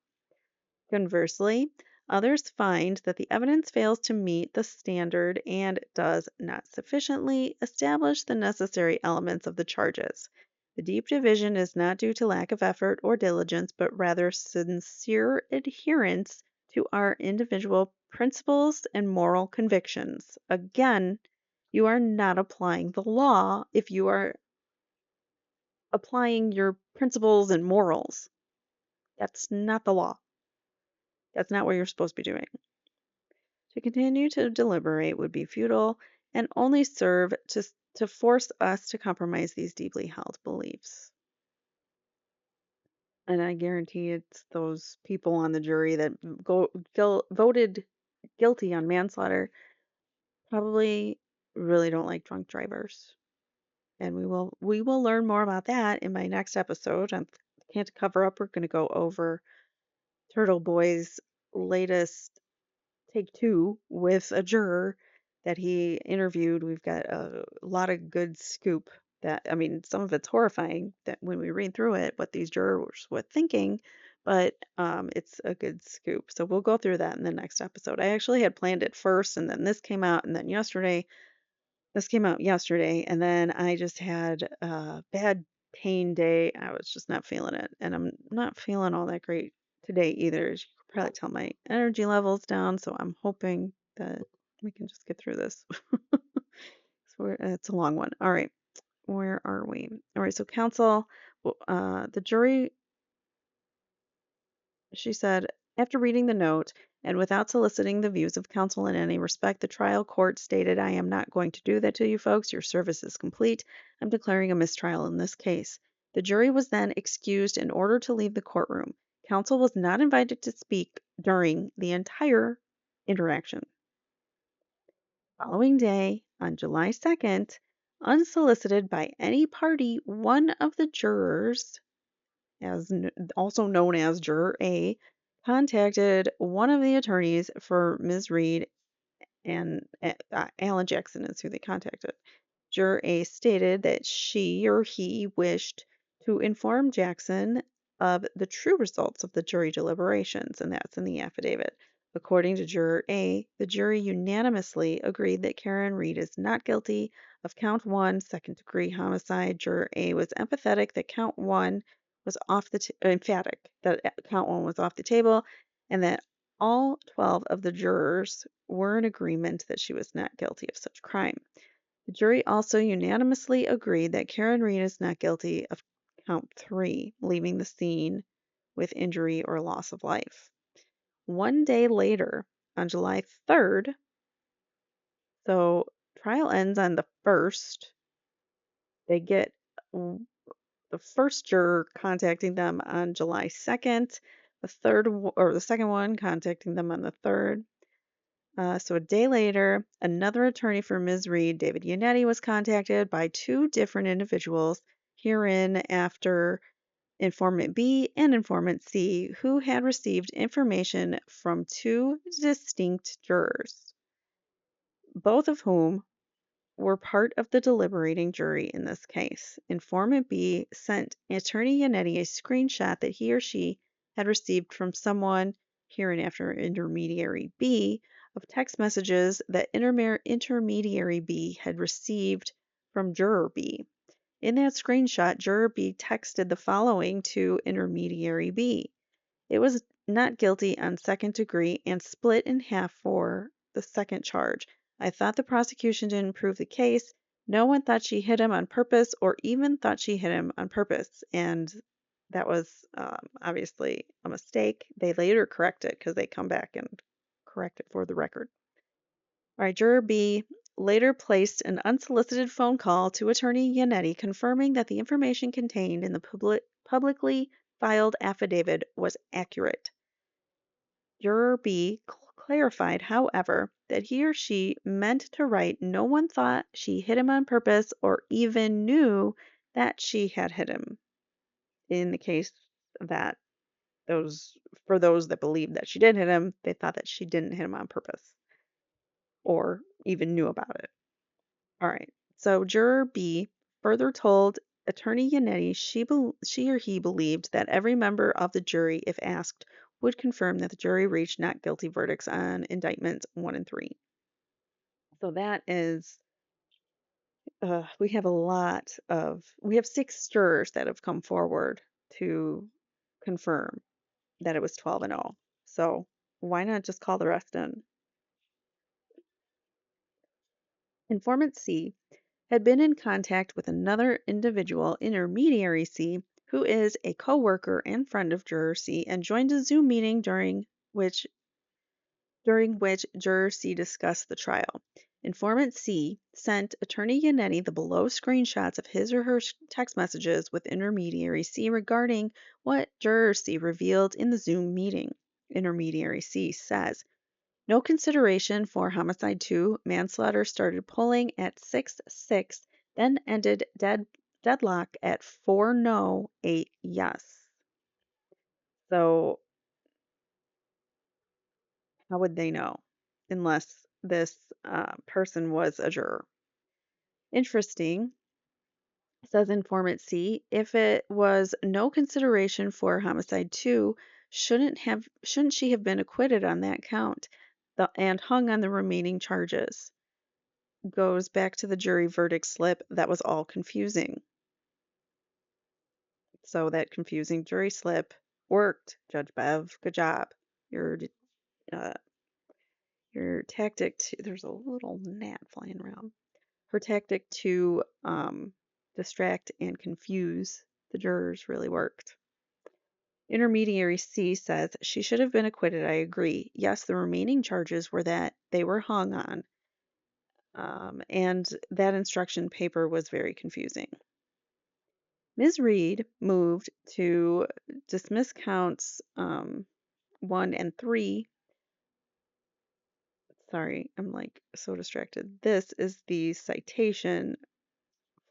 Conversely, others find that the evidence fails to meet the standard and does not sufficiently establish the necessary elements of the charges. The deep division is not due to lack of effort or diligence, but rather sincere adherence to our individual principles and moral convictions. Again, you are not applying the law if you are applying your principles and morals. That's not the law. That's not what you're supposed to be doing. To continue to deliberate would be futile and only serve to force us to compromise these deeply held beliefs. And I guarantee it's those people on the jury that voted guilty on manslaughter probably really don't like drunk drivers. And we will learn more about that in my next episode on Can't Cover Up. We're going to go over Turtle Boy's latest take two with a juror that he interviewed. We've got a lot of good scoop that, I mean, some of it's horrifying that when we read through it, what these jurors were thinking, but it's a good scoop. So we'll go through that in the next episode. I actually had planned it first, and then this came out, and then this came out yesterday, and then I just had a bad pain day. I was just not feeling it, and I'm not feeling all that great today either. As you can probably tell, my energy level's down, so I'm hoping that we can just get through this. It's a long one. All right, where are we? All right, so counsel, the jury, she said, after reading the note and without soliciting the views of counsel in any respect, the trial court stated, I am not going to do that to you folks. Your service is complete. I'm declaring a mistrial in this case. The jury was then excused in order to leave the courtroom. Counsel was not invited to speak during the entire interaction. Following day, on July 2nd, unsolicited by any party, one of the jurors, also known as Juror A, contacted one of the attorneys for Ms. Reed, and Alan Jackson is who they contacted. Juror A stated that she or he wished to inform Jackson of the true results of the jury deliberations, and that's in the affidavit. According to Juror A, the jury unanimously agreed that Karen Reed is not guilty of count 1, second-degree homicide. Juror A was empathetic that count 1 was emphatic that count 1 was off the table, and that all 12 of the jurors were in agreement that she was not guilty of such crime. The jury also unanimously agreed that Karen Reed is not guilty of count 3, leaving the scene with injury or loss of life. One day later, on July 3rd, so trial ends on the 1st, they get the first juror contacting them on July 2nd, the second one contacting them on the 3rd. So a day later, another attorney for Ms. Reed, David Yannetti, was contacted by two different individuals, herein after Informant B and Informant C, who had received information from two distinct jurors, both of whom were part of the deliberating jury in this case. Informant B sent Attorney Yannetti a screenshot that he or she had received from someone, hereinafter intermediary B, of text messages that intermediary B had received from Juror B. In that screenshot, Juror B texted the following to intermediary B. It was not guilty on second degree and split in half for the second charge. I thought the prosecution didn't prove the case. No one thought she hit him on purpose or even thought she hit him on purpose. And that was obviously a mistake. They later correct it because they come back and correct it for the record. All right, Juror B later placed an unsolicited phone call to Attorney Yannetti confirming that the information contained in the publicly filed affidavit was accurate. Juror B clarified, however, that he or she meant to write no one thought she hit him on purpose or even knew that she had hit him. In the case that for those that believed that she did hit him, they thought that she didn't hit him on purpose or even knew about it. All right. So Juror B further told Attorney Yannetti she or he believed that every member of the jury, if asked, would confirm that the jury reached not guilty verdicts on indictments 1 and 3. So that is, we have 6 jurors that have come forward to confirm that it was 12 and 0. So why not just call the rest in? Informant C had been in contact with another individual, intermediary C, who is a co-worker and friend of Juror C, and joined a Zoom meeting which during which Juror C discussed the trial. Informant C sent Attorney Yannetti the below screenshots of his or her text messages with intermediary C regarding what Juror C revealed in the Zoom meeting. Intermediary C says, no consideration for homicide 2, manslaughter started polling at 6-6, then ended deadlock at 4 no, 8 yes. So how would they know unless this person was a juror? Interesting, says Informant C. If it was no consideration for homicide 2, shouldn't she have been acquitted on that count and hung on the remaining charges? Goes back to the jury verdict slip that was all confusing. So that confusing jury slip worked, Judge Bev. Good job. Uh, your tactic there's a little gnat flying around. Her tactic to distract and confuse the jurors really worked. Intermediary C says she should have been acquitted. I agree. Yes, the remaining charges were that they were hung on. And that instruction paper was very confusing. Ms. Reed moved to dismiss counts 1 and 3. Sorry, I'm like so distracted. This is the citation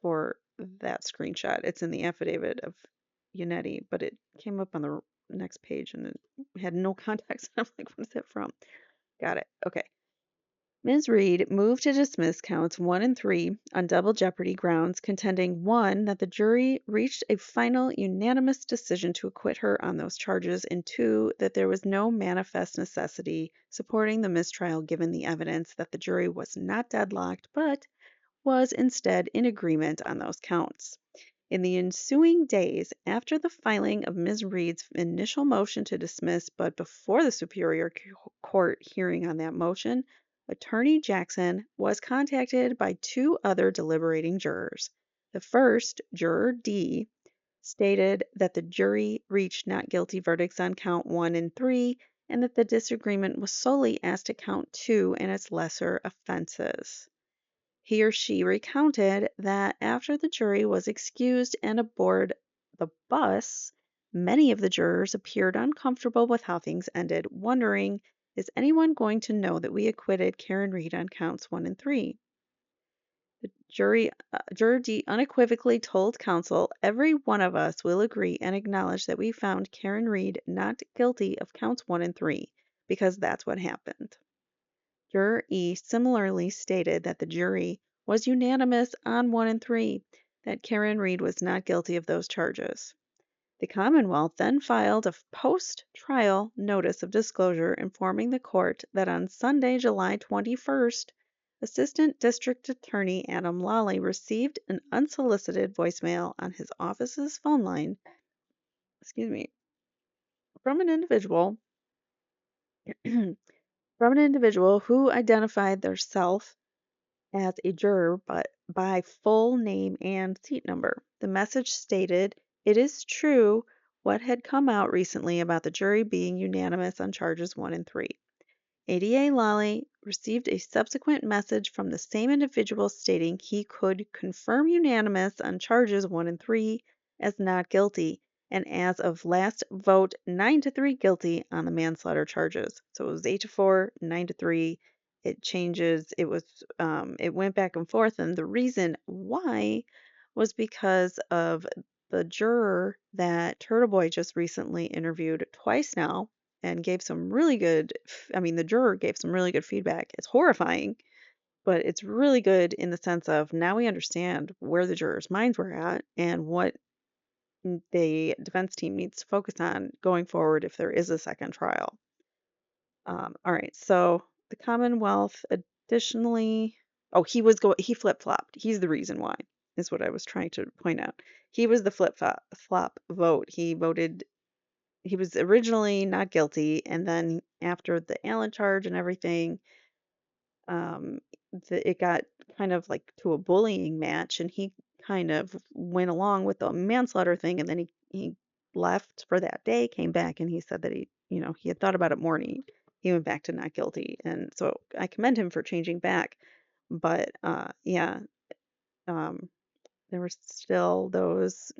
for that screenshot. It's in the affidavit of Yannetti, but it came up on the next page and it had no context. I'm like, what is that from? Got it. Okay. Ms. Reed moved to dismiss counts 1 and 3 on double jeopardy grounds, contending 1, that the jury reached a final unanimous decision to acquit her on those charges, and 2, that there was no manifest necessity supporting the mistrial given the evidence that the jury was not deadlocked but was instead in agreement on those counts. In the ensuing days, after the filing of Ms. Reed's initial motion to dismiss, but before the Superior Court hearing on that motion, Attorney Jackson was contacted by 2 other deliberating jurors. The first, Juror D, stated that the jury reached not guilty verdicts on count 1 and 3, and that the disagreement was solely as to count 2 and its lesser offenses. He or she recounted that after the jury was excused and aboard the bus, many of the jurors appeared uncomfortable with how things ended, wondering, is anyone going to know that we acquitted Karen Reed on counts 1 and 3? The Juror D unequivocally told counsel, every one of us will agree and acknowledge that we found Karen Reed not guilty of counts 1 and 3, because that's what happened. Juror E similarly stated that the jury was unanimous on 1 and 3, that Karen Reed was not guilty of those charges. The Commonwealth then filed a post-trial notice of disclosure informing the court that on Sunday, July 21st, Assistant District Attorney Adam Lawley received an unsolicited voicemail on his office's phone line, from an individual who identified theirself as a juror but by full name and seat number. The message stated, it is true what had come out recently about the jury being unanimous on charges 1 and 3. ADA Lally received a subsequent message from the same individual stating he could confirm unanimous on charges 1 and 3 as not guilty, and as of last vote 9-3 guilty on the manslaughter charges. So it was 8-4, 9-3. It changes. It went back and forth, and the reason why was because of the juror that Turtle Boy just recently interviewed twice now and gave some really good, I mean, the juror gave some really good feedback. It's horrifying, but it's really good in the sense of now we understand where the jurors' minds were at and what the defense team needs to focus on going forward if there is a second trial. All right, so the Commonwealth additionally, oh, he flip-flopped. He's the reason why, is what I was trying to point out. He was the flip-flop vote. He was originally not guilty, and then after the Allen charge and everything, um, it got kind of like to a bullying match, and he kind of went along with the manslaughter thing, and then he left for that day, came back, and he said that he had thought about it more, and he went back to not guilty, and so I commend him for changing back. But yeah, um, there were still those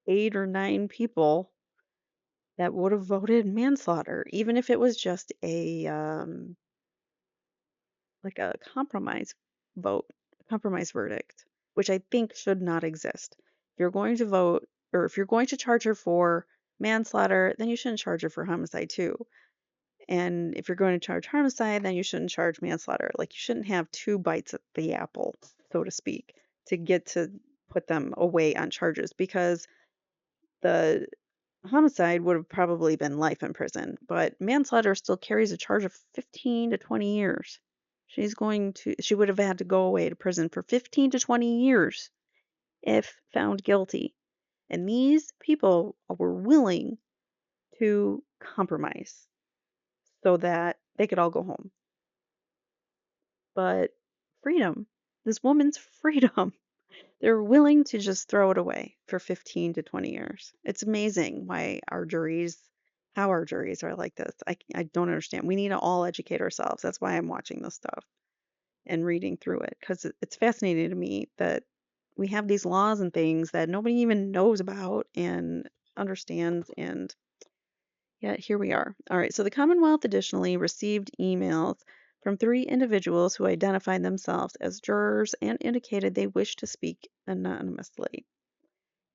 8 or 9 people that would have voted manslaughter, even if it was just like a compromise vote, a compromise verdict, which I think should not exist. If you're going to vote, or if you're going to charge her for manslaughter, then you shouldn't charge her for homicide too. And if you're going to charge homicide, then you shouldn't charge manslaughter. Like, you shouldn't have 2 bites at the apple, so to speak, to get to put them away on charges, because the homicide would have probably been life in prison, but manslaughter still carries a charge of 15 to 20 years. She would have had to go away to prison for 15 to 20 years if found guilty. And these people were willing to compromise so that they could all go home. But freedom, this woman's freedom, they're willing to just throw it away for 15 to 20 years. It's amazing how our juries are like this. I don't understand. We need to all educate ourselves. That's why I'm watching this stuff and reading through it, because it's fascinating to me that we have these laws and things that nobody even knows about and understands, and yet here we are. All right, so the Commonwealth additionally received emails from 3 individuals who identified themselves as jurors and indicated they wished to speak anonymously.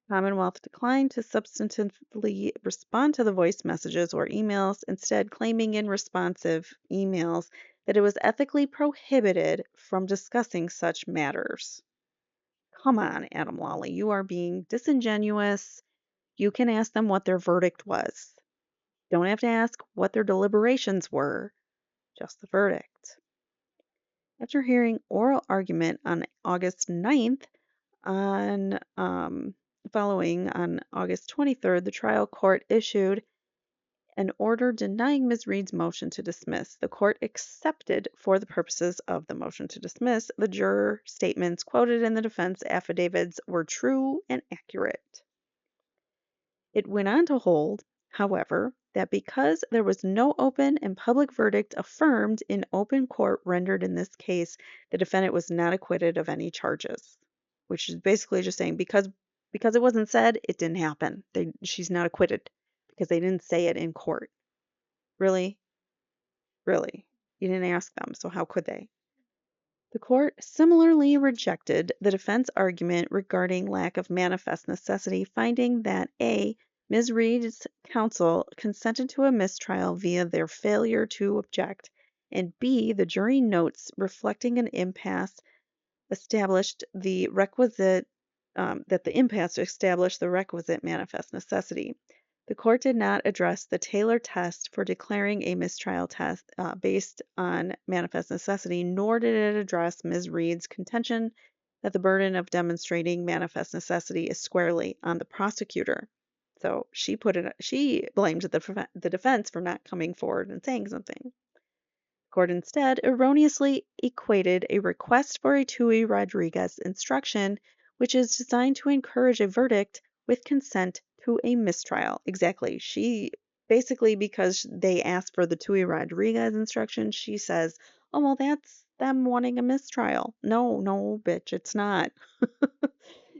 Commonwealth declined to substantively respond to the voice messages or emails, instead claiming in responsive emails that it was ethically prohibited from discussing such matters. Come on, Adam Lawley, you are being disingenuous. You can ask them what their verdict was. Don't have to ask what their deliberations were, just the verdict. After hearing oral argument on August 9th, following on August 23rd, the trial court issued an order denying Ms. Reed's motion to dismiss. The court accepted, for the purposes of the motion to dismiss, the juror statements quoted in the defense affidavits were true and accurate. It went on to hold, however, that because there was no open and public verdict affirmed in open court rendered in this case, the defendant was not acquitted of any charges, which is basically just saying because it wasn't said, it didn't happen. She's not acquitted because they didn't say it in court. Really? Really? You didn't ask them, so how could they? The court similarly rejected the defense argument regarding lack of manifest necessity, finding that A, Ms. Reed's counsel consented to a mistrial via their failure to object, and B, the jury notes reflecting an impasse established the requisite manifest necessity. The court did not address the Taylor test for declaring a mistrial test based on manifest necessity, nor did it address Ms. Reed's contention that the burden of demonstrating manifest necessity is squarely on the prosecutor. So she blamed the defense for not coming forward and saying something. Court instead erroneously equated a request for a Tui Rodriguez instruction, which is designed to encourage a verdict, with consent to a mistrial. Exactly. She basically because they asked for the Tui Rodriguez instruction, she says, "Oh, well, that's them wanting a mistrial." No, no, bitch, it's not.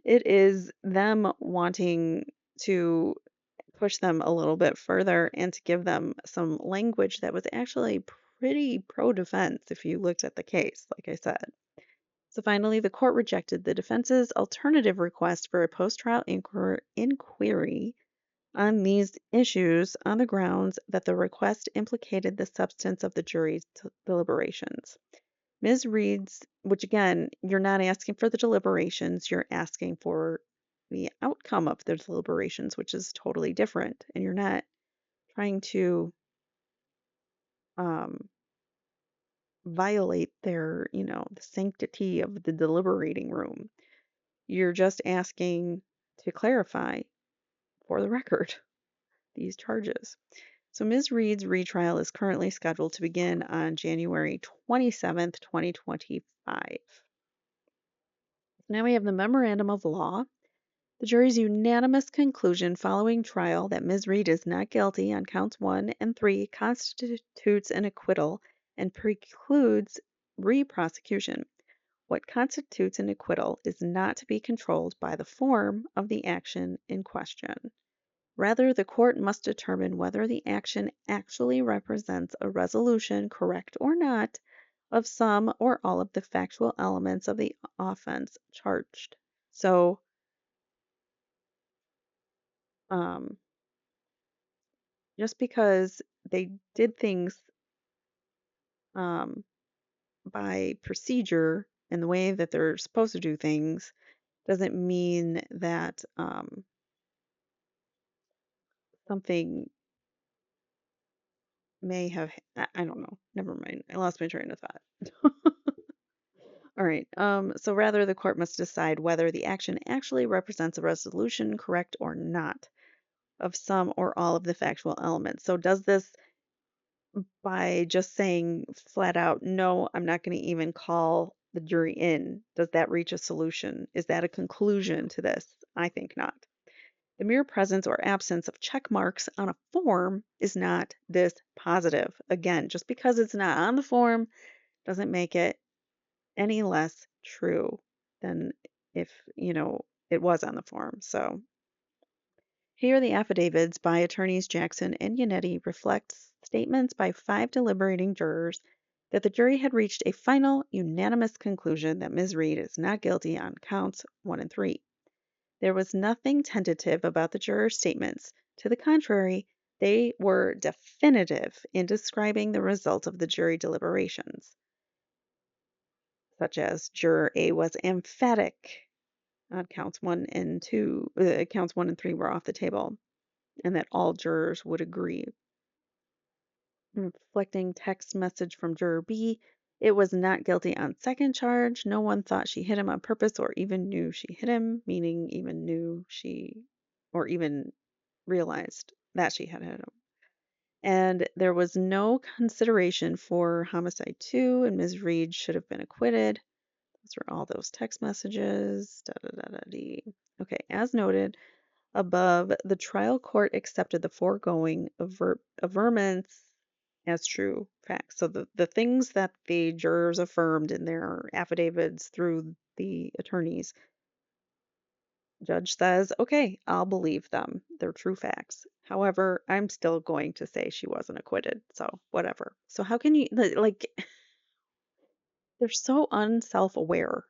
It is them wanting to push them a little bit further and to give them some language that was actually pretty pro defense if you looked at the case, like I said. So finally, the court rejected the defense's alternative request for a post trial inquiry on these issues on the grounds that the request implicated the substance of the jury's deliberations. Ms. Reed's, which again, you're not asking for the deliberations, you're asking for the outcome of the deliberations, which is totally different. And you're not trying to um, violate their, the sanctity of the deliberating room. You're just asking to clarify for the record these charges. So Ms. Reed's retrial is currently scheduled to begin on January 27th, 2025. Now we have the memorandum of law. The jury's unanimous conclusion following trial that Ms. Reed is not guilty on counts 1 and 3 constitutes an acquittal and precludes re-prosecution. What constitutes an acquittal is not to be controlled by the form of the action in question. Rather, the court must determine whether the action actually represents a resolution, correct or not, of some or all of the factual elements of the offense charged. So, um, just because they did things um, by procedure and the way that they're supposed to do things doesn't mean that something may have, I don't know, never mind. I lost my train of thought. All right. So rather, the court must decide whether the action actually represents a resolution, correct or not, of some or all of the factual elements. So does this, by just saying flat out, no, I'm not going to even call the jury in, does that reach a solution? Is that a conclusion to this? I think not. The mere presence or absence of check marks on a form is not this positive. Again, just because it's not on the form doesn't make it any less true than if, it was on the form. So here the affidavits by attorneys Jackson and Yannetti reflect statements by 5 deliberating jurors that the jury had reached a final unanimous conclusion that Ms. Reed is not guilty on counts 1 and 3. There was nothing tentative about the jurors' statements. To the contrary, they were definitive in describing the result of the jury deliberations, such as Juror A was emphatic on counts 1 and 3 were off the table, and that all jurors would agree. Reflecting text message from Juror B, it was not guilty on second charge. No one thought she hit him on purpose or even knew she hit him, meaning even knew or even realized that she had hit him. And there was no consideration for homicide 2, and Ms. Reed should have been acquitted. Those were all those text messages. Okay, as noted above, the trial court accepted the foregoing averments as true facts. So the things that the jurors affirmed in their affidavits through the attorneys, judge says, okay, I'll believe them. They're true facts. However, I'm still going to say she wasn't acquitted. So whatever. So how can you like they're so unself-aware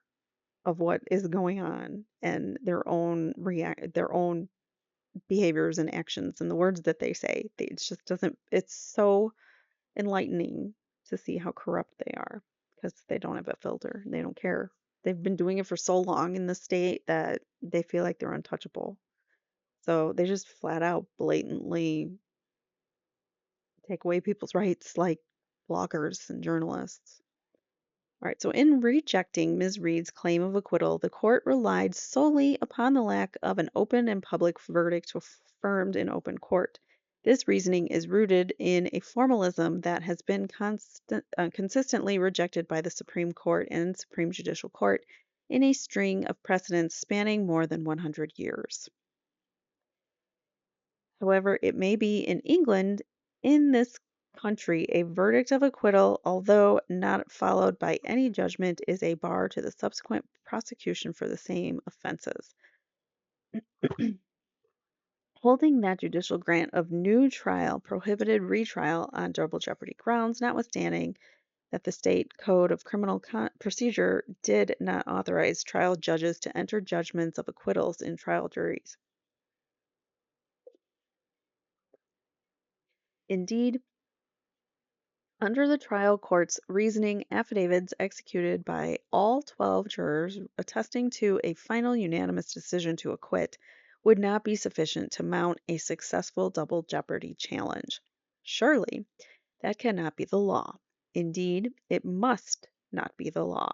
of what is going on and their own behaviors and actions and the words that they say. It just doesn't, it's so enlightening to see how corrupt they are because they don't have a filter. They don't care. They've been doing it for so long in the state that they feel like they're untouchable. So they just flat out blatantly take away people's rights like bloggers and journalists. All right, so in rejecting Ms. Reed's claim of acquittal, the court relied solely upon the lack of an open and public verdict affirmed in open court. This reasoning is rooted in a formalism that has been consistently rejected by the Supreme Court and Supreme Judicial Court in a string of precedents spanning more than 100 years. However, it may be in England, in this country, a verdict of acquittal, although not followed by any judgment, is a bar to the subsequent prosecution for the same offenses. Holding that judicial grant of new trial prohibited retrial on double jeopardy grounds, notwithstanding that the state code of criminal procedure did not authorize trial judges to enter judgments of acquittals in trial juries. Indeed, under the trial court's reasoning, affidavits executed by all 12 jurors attesting to a final unanimous decision to acquit would not be sufficient to mount a successful double jeopardy challenge. Surely, that cannot be the law. Indeed, it must not be the law.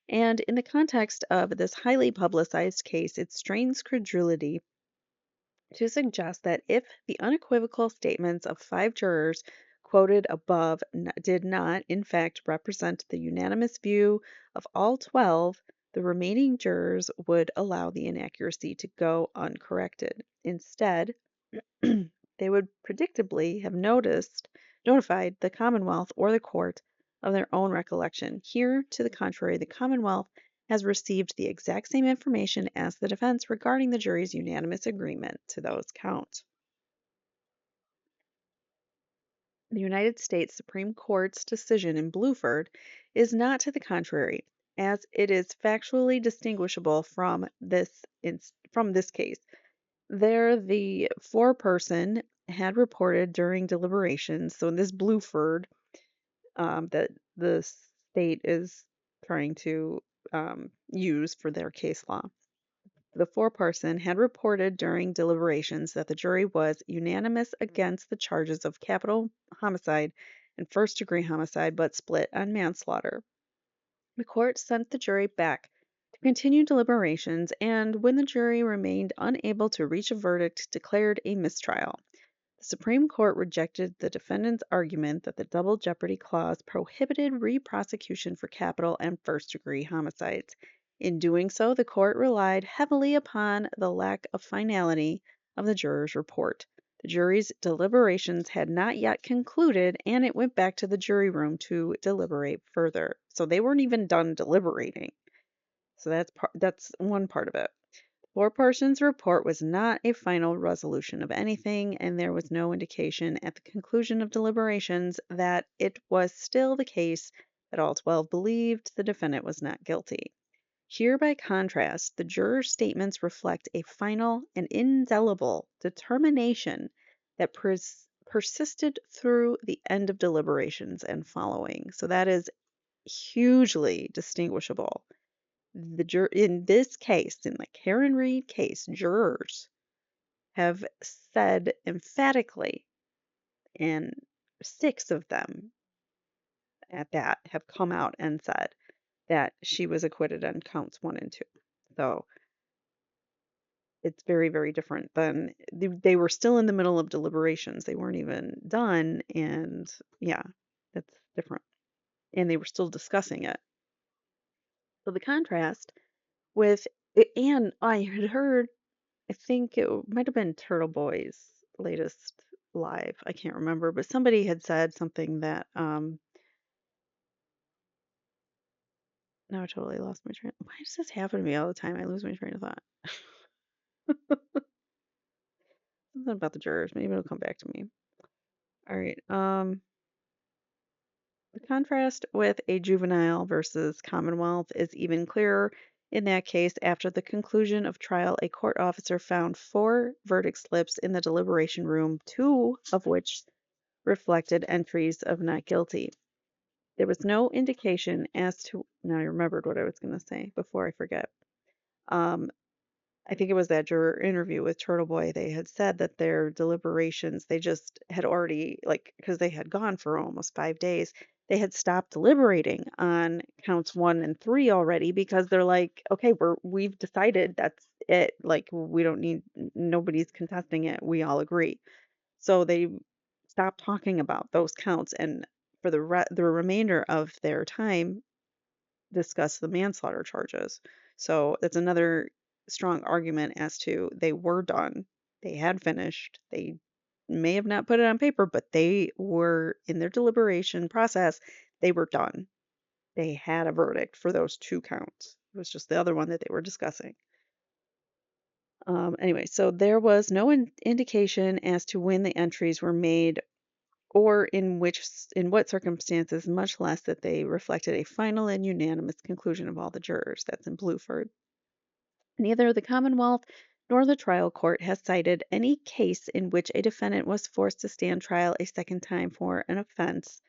And in the context of this highly publicized case, it strains credulity to suggest that if the unequivocal statements of 5 jurors quoted above did not, in fact, represent the unanimous view of all 12, the remaining jurors would allow the inaccuracy to go uncorrected. Instead, they would predictably have notified the Commonwealth or the court of their own recollection. Here, to the contrary, the Commonwealth has received the exact same information as the defense regarding the jury's unanimous agreement to those counts. The United States Supreme Court's decision in Bluford is not to the contrary, as it is factually distinguishable from this case. There, the foreperson had reported during deliberations. So in this Bluford, that the state is trying to use for their case law. The foreperson had reported during deliberations that the jury was unanimous against the charges of capital homicide and first-degree homicide, but split on manslaughter. The court sent the jury back to continue deliberations, and when the jury remained unable to reach a verdict, declared a mistrial. The Supreme Court rejected the defendant's argument that the Double Jeopardy Clause prohibited re-prosecution for capital and first-degree homicides. In doing so, the court relied heavily upon the lack of finality of the jurors' report. The jury's deliberations had not yet concluded, and it went back to the jury room to deliberate further. So they weren't even done deliberating. So that's one part of it. Foreperson's report was not a final resolution of anything, and there was no indication at the conclusion of deliberations that it was still the case that all 12 believed the defendant was not guilty. Here, by contrast, the jurors' statements reflect a final and indelible determination that persisted through the end of deliberations and following. So that is hugely distinguishable. In this case, in the Karen Reed case, jurors have said emphatically, and 6 of them at that have come out and said that she was acquitted on counts 1 and 2. So it's very, very different than they were still in the middle of deliberations. They weren't even done, and yeah, that's different. And they were still discussing it. So the contrast with, and I had heard, I think it might have been Turtle Boy's latest live. I can't remember, but somebody had said something that now I totally lost my train. Why does this happen to me all the time? I lose my train of thought. Something about the jurors. Maybe it'll come back to me. All right. The contrast with a juvenile versus Commonwealth is even clearer. In that case, after the conclusion of trial, a court officer found 4 verdict slips in the deliberation room, 2 of which reflected entries of not guilty. There was no indication as to, now I remembered what I was going to say before I forget. I think it was that juror interview with Turtle Boy. They had said that their deliberations, they just had already, like, because they had gone for almost 5 days, they had stopped deliberating on counts 1 and 3 already because they're like, okay, we've decided that's it. Like, we don't need, nobody's contesting it. We all agree. So they stopped talking about those counts, and for the remainder of their time discuss the manslaughter charges. So that's another strong argument as to they were done They had finished. They may have not put it on paper, but they were in their deliberation process. They were done. They had a verdict for those two counts. It was just the other one that they were discussing. Anyway, so there was no indication as to when the entries were made or in what circumstances, much less that they reflected a final and unanimous conclusion of all the jurors. That's in Bluford. Neither the Commonwealth nor the trial court has cited any case in which a defendant was forced to stand trial a second time for an offense,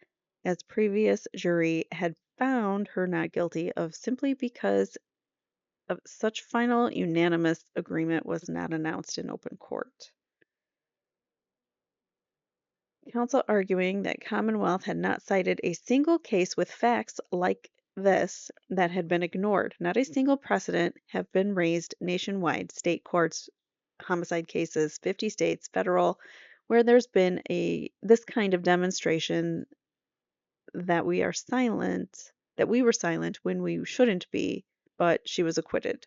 as previous jury had found her not guilty of simply because of such final unanimous agreement was not announced in open court. Counsel arguing that Commonwealth had not cited a single case with facts like this that had been ignored. Not a single precedent have been raised nationwide, state courts, homicide cases, 50 states, federal, where there's been this kind of demonstration that we were silent when we shouldn't be, but she was acquitted.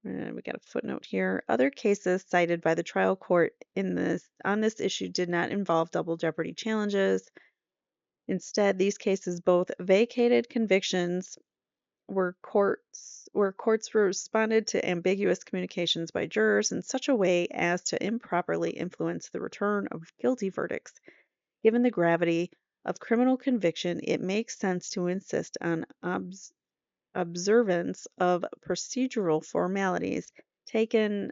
And we got a footnote here. Other cases cited by the trial court on this issue did not involve double jeopardy challenges. Instead, these cases both vacated convictions where courts responded to ambiguous communications by jurors in such a way as to improperly influence the return of guilty verdicts. Given the gravity of criminal conviction, it makes sense to insist on observance of procedural formalities taken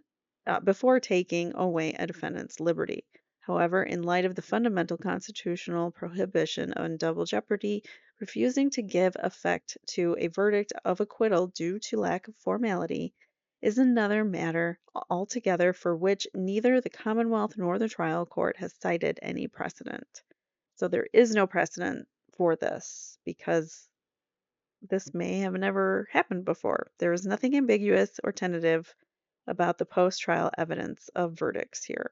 before taking away a defendant's liberty. However, in light of the fundamental constitutional prohibition on double jeopardy, refusing to give effect to a verdict of acquittal due to lack of formality is another matter altogether for which neither the Commonwealth nor the trial court has cited any precedent. So there is no precedent for this because this may have never happened before. There is nothing ambiguous or tentative about the post-trial evidence of verdicts here.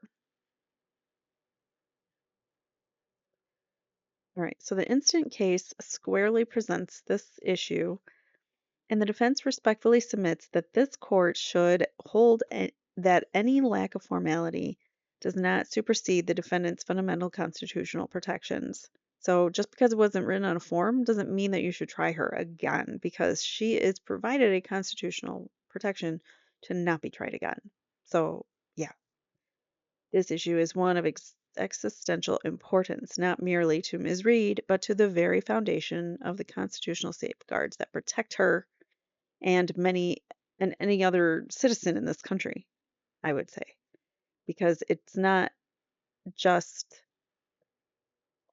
All right, so the instant case squarely presents this issue, and the defense respectfully submits that this court should hold that any lack of formality does not supersede the defendant's fundamental constitutional protections. So just because it wasn't written on a form doesn't mean that you should try her again, because she is provided a constitutional protection to not be tried again. So yeah, this issue is one of existential importance, not merely to Ms. Reed, but to the very foundation of the constitutional safeguards that protect her and any other citizen in this country, I would say. Because it's not just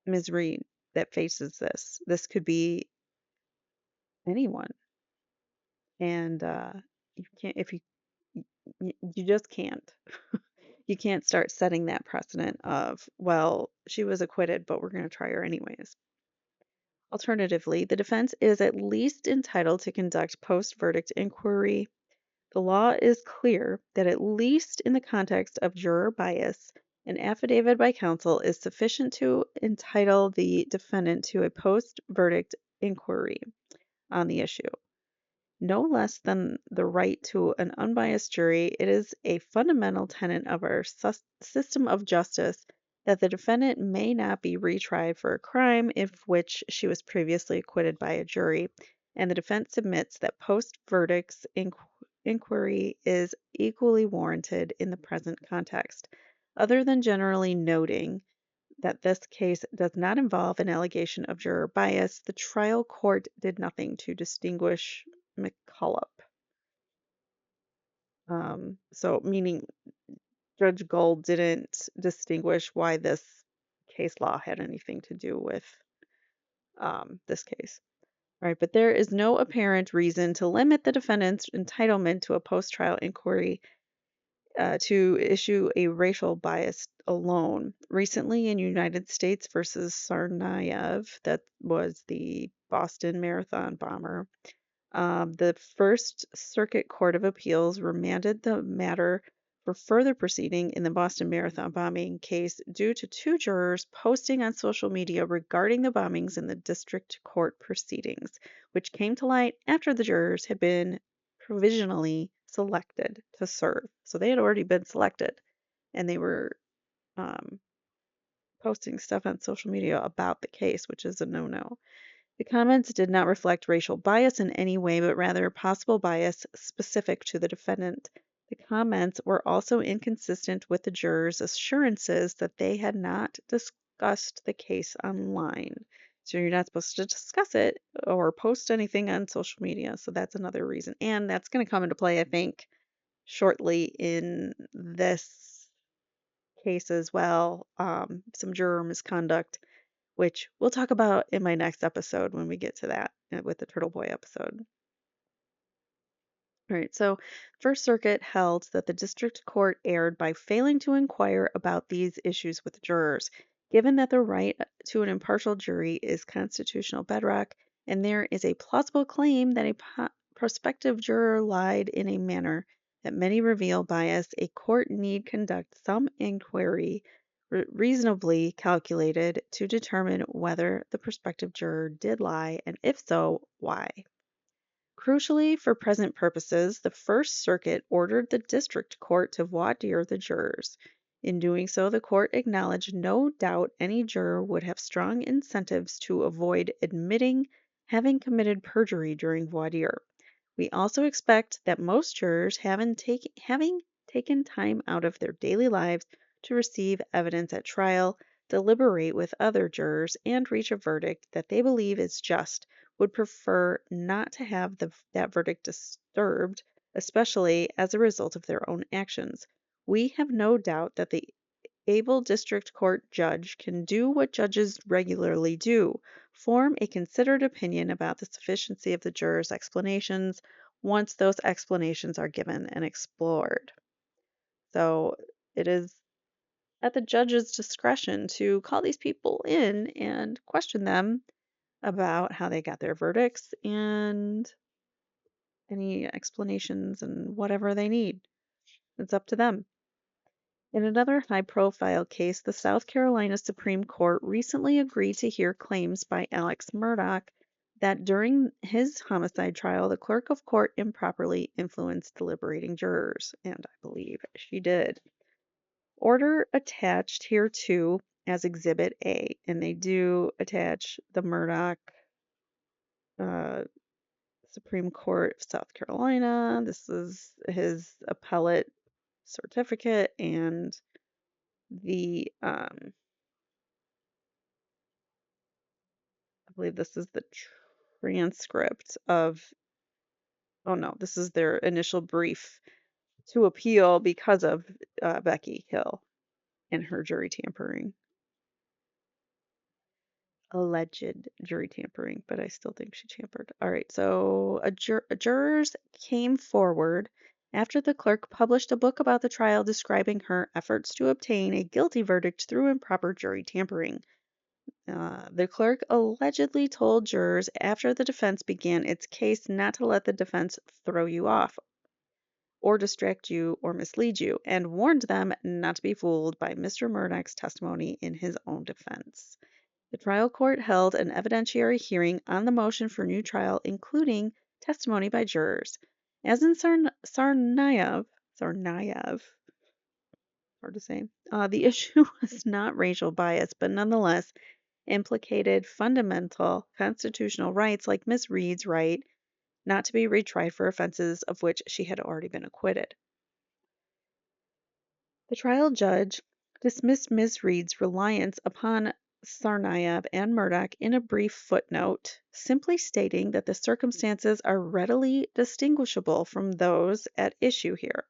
Ms. Reed that faces this. This could be anyone. And you can't, if you just can't. You can't start setting that precedent of, well, she was acquitted, but we're going to try her anyways. Alternatively, the defense is at least entitled to conduct post-verdict inquiry. The law is clear that at least in the context of juror bias, an affidavit by counsel is sufficient to entitle the defendant to a post-verdict inquiry on the issue. No less than the right to an unbiased jury, it is a fundamental tenet of our system of justice that the defendant may not be retried for a crime of which she was previously acquitted by a jury, and the defense submits that post-verdicts inquiry is equally warranted in the present context. Other than generally noting that this case does not involve an allegation of juror bias, the trial court did nothing to distinguish McCullough. So, meaning Judge Gold didn't distinguish why this case law had anything to do with this case. All right, but there is no apparent reason to limit the defendant's entitlement to a post-trial inquiry to issue a racial bias alone. Recently, in United States versus Tsarnaev, that was the Boston Marathon bomber, the First Circuit Court of Appeals remanded the matter for further proceeding in the Boston Marathon bombing case due to two jurors posting on social media regarding the bombings in the district court proceedings, which came to light after the jurors had been provisionally selected to serve. So they had already been selected. and they were um, posting stuff on social media about the case, which is a no-no. The comments did not reflect racial bias in any way, but rather possible bias specific to the defendant. The comments were also inconsistent with the jurors' assurances that they had not discussed the case online. So you're not supposed to discuss it or post anything on social media. So that's another reason. And that's going to come into play, I think, shortly in this case as well. Some juror misconduct, which we'll talk about in my next episode when we get to that with the Turtle Boy episode. All right, so First Circuit held that the district court erred by failing to inquire about these issues with jurors, given that the right to an impartial jury is constitutional bedrock, and there is a plausible claim that a prospective juror lied in a manner that many reveal bias. A court need conduct some inquiry reasonably calculated to determine whether the prospective juror did lie, and if so, why. Crucially, for present purposes, the First Circuit ordered the district court to voir dire the jurors. In doing so, the court acknowledged no doubt any juror would have strong incentives to avoid admitting having committed perjury during voir dire. We also expect that most jurors, having taken time out of their daily lives to receive evidence at trial, deliberate with other jurors, and reach a verdict that they believe is just, would prefer not to have that verdict disturbed, especially as a result of their own actions. We have no doubt that the able district court judge can do what judges regularly do: form a considered opinion about the sufficiency of the jurors' explanations once those explanations are given and explored. So it is at the judge's discretion to call these people in and question them about how they got their verdicts and any explanations and whatever they need. It's up to them. In another high profile case, the South Carolina Supreme Court recently agreed to hear claims by Alex Murdaugh that during his homicide trial, the clerk of court improperly influenced deliberating jurors, and I believe she did. Order attached here too as Exhibit A, and they do attach the Murdaugh uh, Supreme Court of South Carolina. This is his appellate certificate and the I believe this is the transcript of, oh no, this is their initial brief to appeal because of Becky Hill and her jury tampering. Alleged jury tampering, but I still think she tampered. All right, so jurors came forward after the clerk published a book about the trial describing her efforts to obtain a guilty verdict through improper jury tampering. The clerk allegedly told jurors after the defense began its case not to let the defense throw you off or distract you or mislead you, and warned them not to be fooled by Mr. Murdaugh's testimony in his own defense. The trial court held an evidentiary hearing on the motion for new trial, including testimony by jurors. As in Sarnayev, hard to say, the issue was not racial bias, but nonetheless implicated fundamental constitutional rights like Miss Reed's right not to be retried for offenses of which she had already been acquitted. The trial judge dismissed Ms. Reed's reliance upon Sarnayev and Murdaugh in a brief footnote, simply stating that the circumstances are readily distinguishable from those at issue here.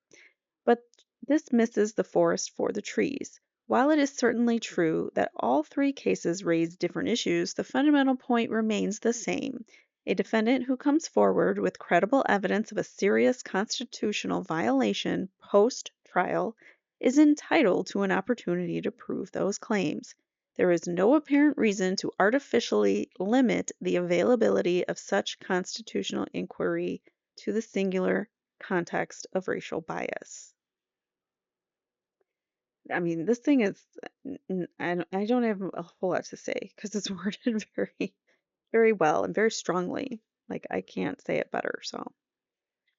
But this misses the forest for the trees. While it is certainly true that all three cases raise different issues, the fundamental point remains the same. A defendant who comes forward with credible evidence of a serious constitutional violation post-trial is entitled to an opportunity to prove those claims. There is no apparent reason to artificially limit the availability of such constitutional inquiry to the singular context of racial bias. I mean, this thing is, I don't have a whole lot to say because it's worded very, very well and very strongly. Like, I can't say it better. So,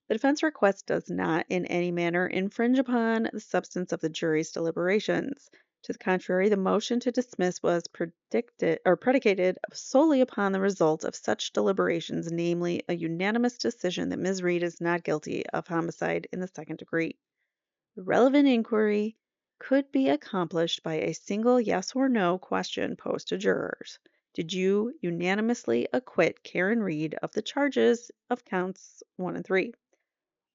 The defense request does not in any manner infringe upon the substance of the jury's deliberations. To the contrary, the motion to dismiss was predicated solely upon the result of such deliberations, namely a unanimous decision that Ms. Reed is not guilty of homicide in the second degree. The relevant inquiry could be accomplished by a single yes or no question posed to jurors. Did you unanimously acquit Karen Reed of the charges of counts 1 and 3?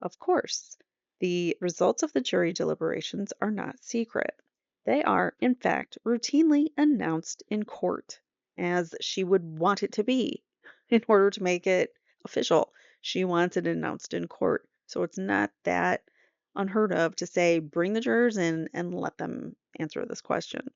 Of course, the results of the jury deliberations are not secret. They are, in fact, routinely announced in court, as she would want it to be in order to make it official. She wants it announced in court. So it's not that unheard of to say, bring the jurors in and let them answer this question.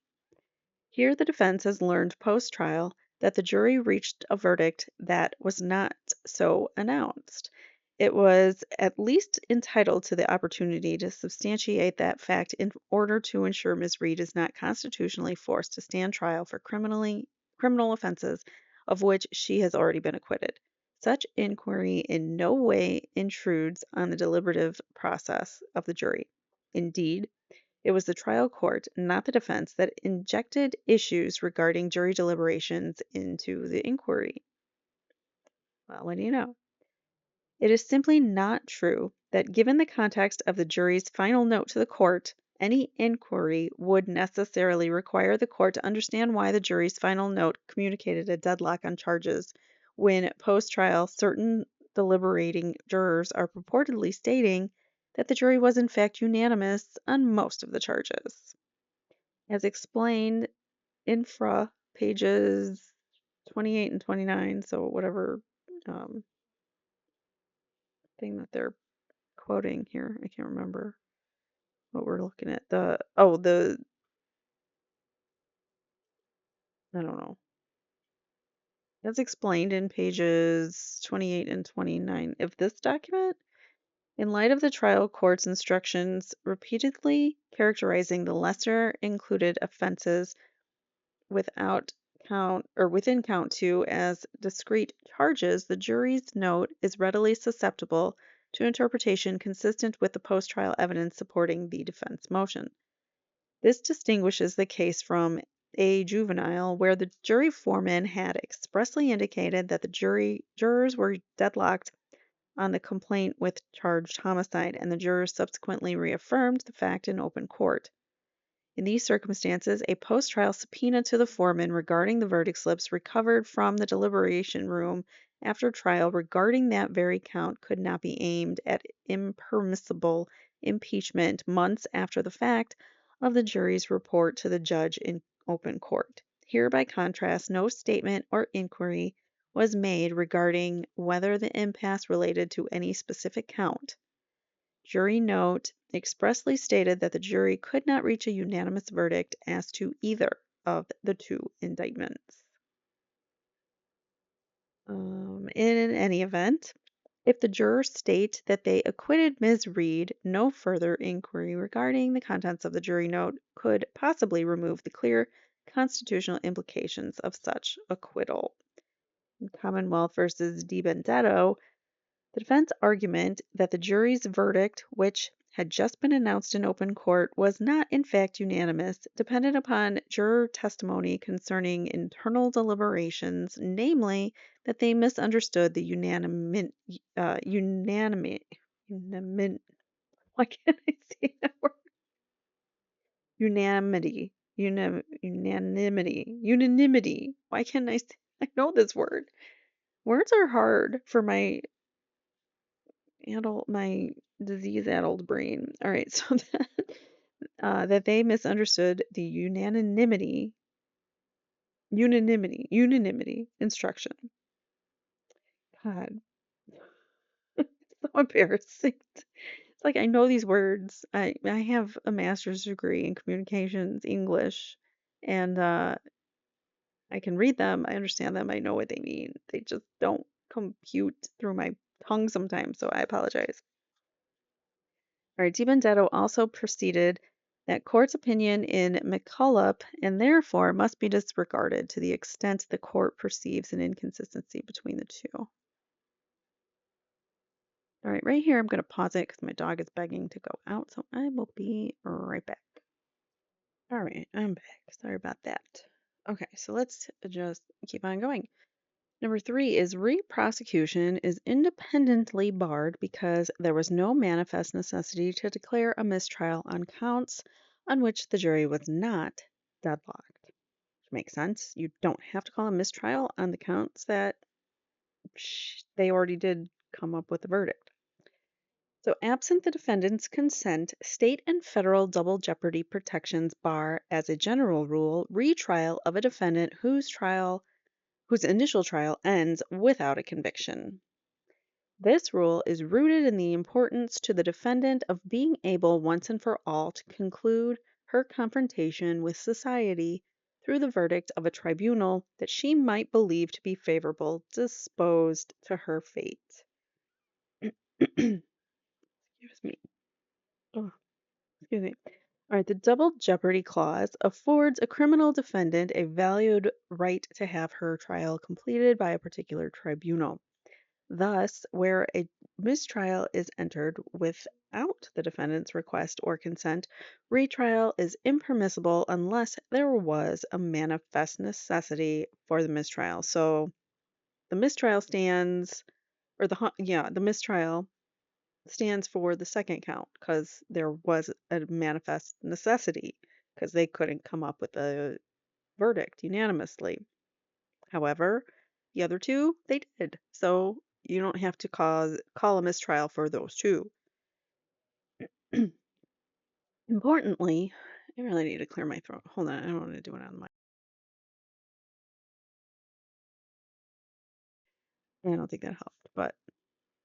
Here, the defense has learned post trial that the jury reached a verdict that was not so announced. It was at least entitled to the opportunity to substantiate that fact in order to ensure Ms. Reed is not constitutionally forced to stand trial for criminal offenses of which she has already been acquitted. Such inquiry in no way intrudes on the deliberative process of the jury. Indeed, it was the trial court, not the defense, that injected issues regarding jury deliberations into the inquiry. Well, what do you know? It is simply not true that given the context of the jury's final note to the court, any inquiry would necessarily require the court to understand why the jury's final note communicated a deadlock on charges when post-trial certain deliberating jurors are purportedly stating that the jury was in fact unanimous on most of the charges. As explained infra pages 28 and 29, so whatever um, thing that they're quoting here. I can't remember what we're looking at. I don't know. That's explained in pages 28 and 29 of this document. In light of the trial court's instructions repeatedly characterizing the lesser included offenses within count 2 as discrete charges, the jury's note is readily susceptible to interpretation consistent with the post-trial evidence supporting the defense motion. This distinguishes the case from a juvenile where the jury foreman had expressly indicated that the jurors were deadlocked on the complaint with charged homicide, and the jurors subsequently reaffirmed the fact in open court. In these circumstances, a post-trial subpoena to the foreman regarding the verdict slips recovered from the deliberation room after trial regarding that very count could not be aimed at impermissible impeachment months after the fact of the jury's report to the judge in open court. Here, by contrast, no statement or inquiry was made regarding whether the impasse related to any specific count. Jury note expressly stated that the jury could not reach a unanimous verdict as to either of the two indictments. In any event, if the jurors state that they acquitted Ms. Reed, no further inquiry regarding the contents of the jury note could possibly remove the clear constitutional implications of such acquittal. In Commonwealth versus Di Benedetto, the defense argument that the jury's verdict, which had just been announced in open court, was not in fact unanimous, depended upon juror testimony concerning internal deliberations, namely that they misunderstood the why can't I say that word? Unanimity. Why can't I say? I know this word. Words are hard for my disease-addled brain. All right, so that they misunderstood the unanimity instruction. God, it's so embarrassing. It's like I know these words. I have a master's degree in communications English, and I can read them. I understand them. I know what they mean. They just don't compute through my tongue sometimes. So I apologize. All right, DiBenedetto also proceeded that court's opinion in McCulloch and therefore must be disregarded to the extent the court perceives an inconsistency between the two. All right, right here, I'm going to pause it because my dog is begging to go out. So I will be right back. All right, I'm back. Sorry about that. Okay, so let's just keep on going. Number 3 is re-prosecution is independently barred because there was no manifest necessity to declare a mistrial on counts on which the jury was not deadlocked. Which makes sense. You don't have to call a mistrial on the counts that they already did come up with a verdict. So, absent the defendant's consent, state and federal double jeopardy protections bar, as a general rule, retrial of a defendant whose initial trial ends without a conviction. This rule is rooted in the importance to the defendant of being able once and for all to conclude her confrontation with society through the verdict of a tribunal that she might believe to be favorable disposed to her fate. Excuse me. Oh, excuse me. All right, the double jeopardy clause affords a criminal defendant a valued right to have her trial completed by a particular tribunal. Thus, where a mistrial is entered without the defendant's request or consent, retrial is impermissible unless there was a manifest necessity for the mistrial. So the mistrial stands, or the mistrial stands for the second count because there was a manifest necessity because they couldn't come up with a verdict unanimously. However, the other two, they did. So you don't have to call a mistrial for those two. Importantly, I really need to clear my throat. Hold on, I don't want to do it on my. I don't think that helped, but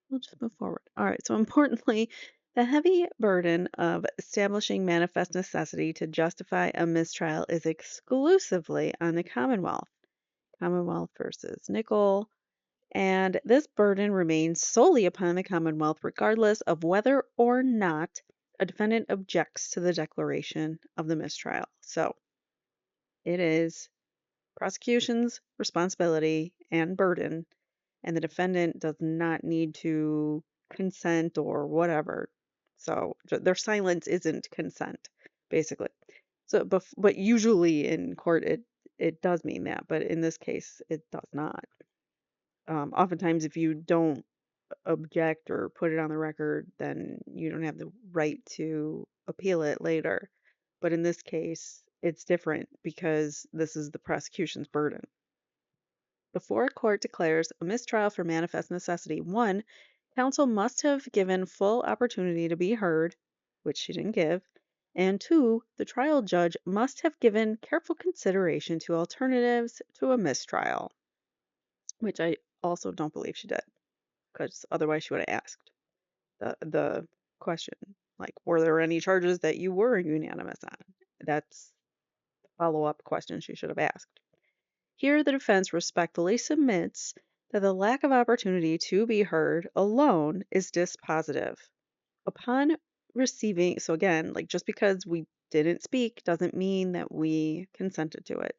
we'll just move forward. All right, so importantly, the heavy burden of establishing manifest necessity to justify a mistrial is exclusively on the Commonwealth. Commonwealth versus Nickel. And this burden remains solely upon the Commonwealth, regardless of whether or not a defendant objects to the declaration of the mistrial. So it is prosecution's responsibility and burden, and the defendant does not need to consent or whatever. So their silence isn't consent, basically. So, but usually in court, it does mean that, but in this case, it does not. Oftentimes, if you don't object or put it on the record, then you don't have the right to appeal it later. But in this case, it's different because this is the prosecution's burden. Before a court declares a mistrial for manifest necessity, one, counsel must have given full opportunity to be heard, which she didn't give, and two, the trial judge must have given careful consideration to alternatives to a mistrial, which I also don't believe she did, because otherwise she would have asked the question, like, were there any charges that you were unanimous on? That's the follow-up question she should have asked. Here, the defense respectfully submits that the lack of opportunity to be heard alone is dispositive. Upon receiving, so again, like just because we didn't speak doesn't mean that we consented to it.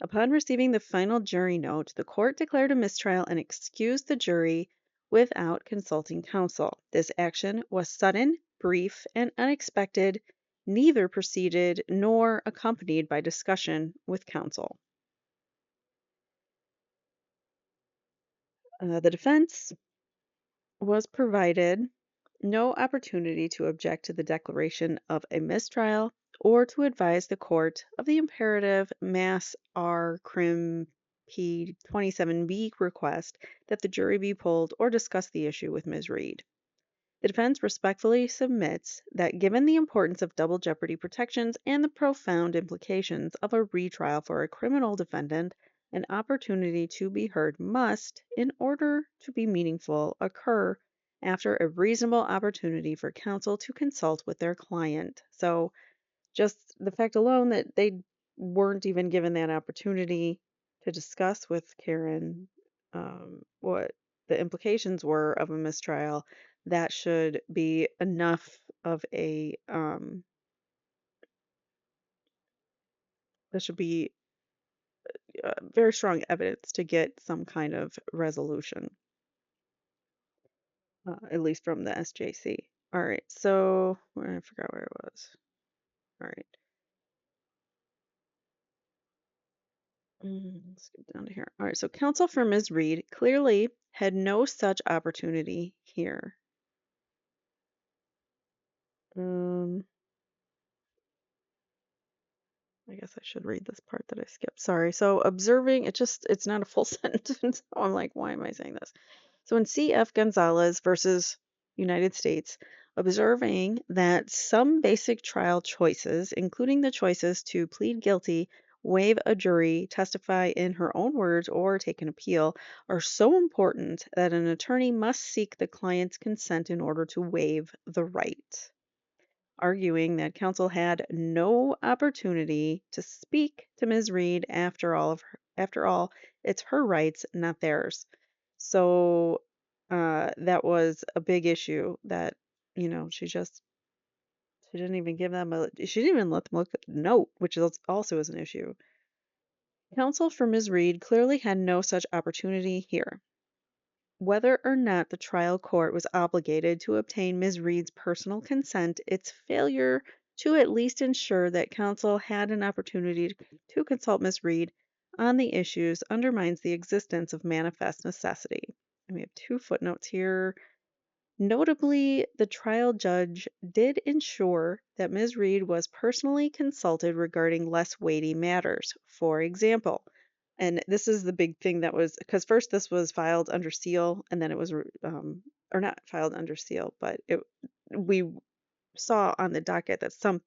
Upon receiving the final jury note, the court declared a mistrial and excused the jury without consulting counsel. This action was sudden, brief, and unexpected, neither preceded nor accompanied by discussion with counsel. The defense was provided no opportunity to object to the declaration of a mistrial or to advise the court of the imperative Mass R. Crim. P. 27B request that the jury be polled or discuss the issue with Ms. Reed. The defense respectfully submits that given the importance of double jeopardy protections and the profound implications of a retrial for a criminal defendant, an opportunity to be heard must, in order to be meaningful, occur after a reasonable opportunity for counsel to consult with their client. So, just the fact alone that they weren't even given that opportunity to discuss with Karen what the implications were of a mistrial, that should be enough of that should be very strong evidence to get some kind of resolution. at least from the SJC. All right, so I forgot where it was. All right. Let's get down to here. All right, so counsel for Ms. Reed clearly had no such opportunity here. Um, I guess I should read this part that I skipped. Sorry. So observing, it's not a full sentence. So I'm like, why am I saying this? So in CF Gonzalez versus United States, observing that some basic trial choices, including the choices to plead guilty, waive a jury, testify in her own words, or take an appeal, are so important that an attorney must seek the client's consent in order to waive the right, arguing that counsel had no opportunity to speak to Ms. Reed after all, it's her rights, not theirs. So that was a big issue that, she didn't even give them she didn't even let them look at the note, which is also is an issue. Counsel for Ms. Reed clearly had no such opportunity here. Whether or not the trial court was obligated to obtain Ms. Reed's personal consent, its failure to at least ensure that counsel had an opportunity to consult Ms. Reed on the issues undermines the existence of manifest necessity. And we have two footnotes here. Notably, the trial judge did ensure that Ms. Reed was personally consulted regarding less weighty matters. For example, and this is the big thing that was because first this was filed under seal and then it was, or not filed under seal, but we saw on the docket that some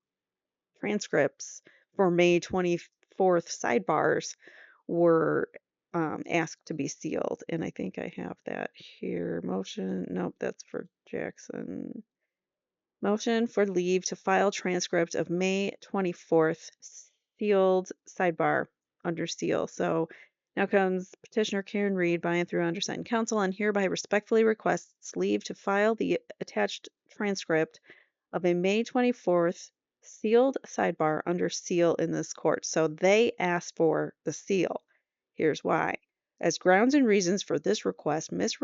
transcripts for May 24th sidebars were asked to be sealed. And I think I have that here. Motion, nope, that's for Jackson. Motion for leave to file transcript of May 24th, sealed sidebar under seal. So now comes petitioner Karen Reed by and through undersigned counsel and hereby respectfully requests leave to file the attached transcript of a May 24th sealed sidebar under seal in this court. So they asked for the seal. Here's why. As grounds and reasons for this request, Ms.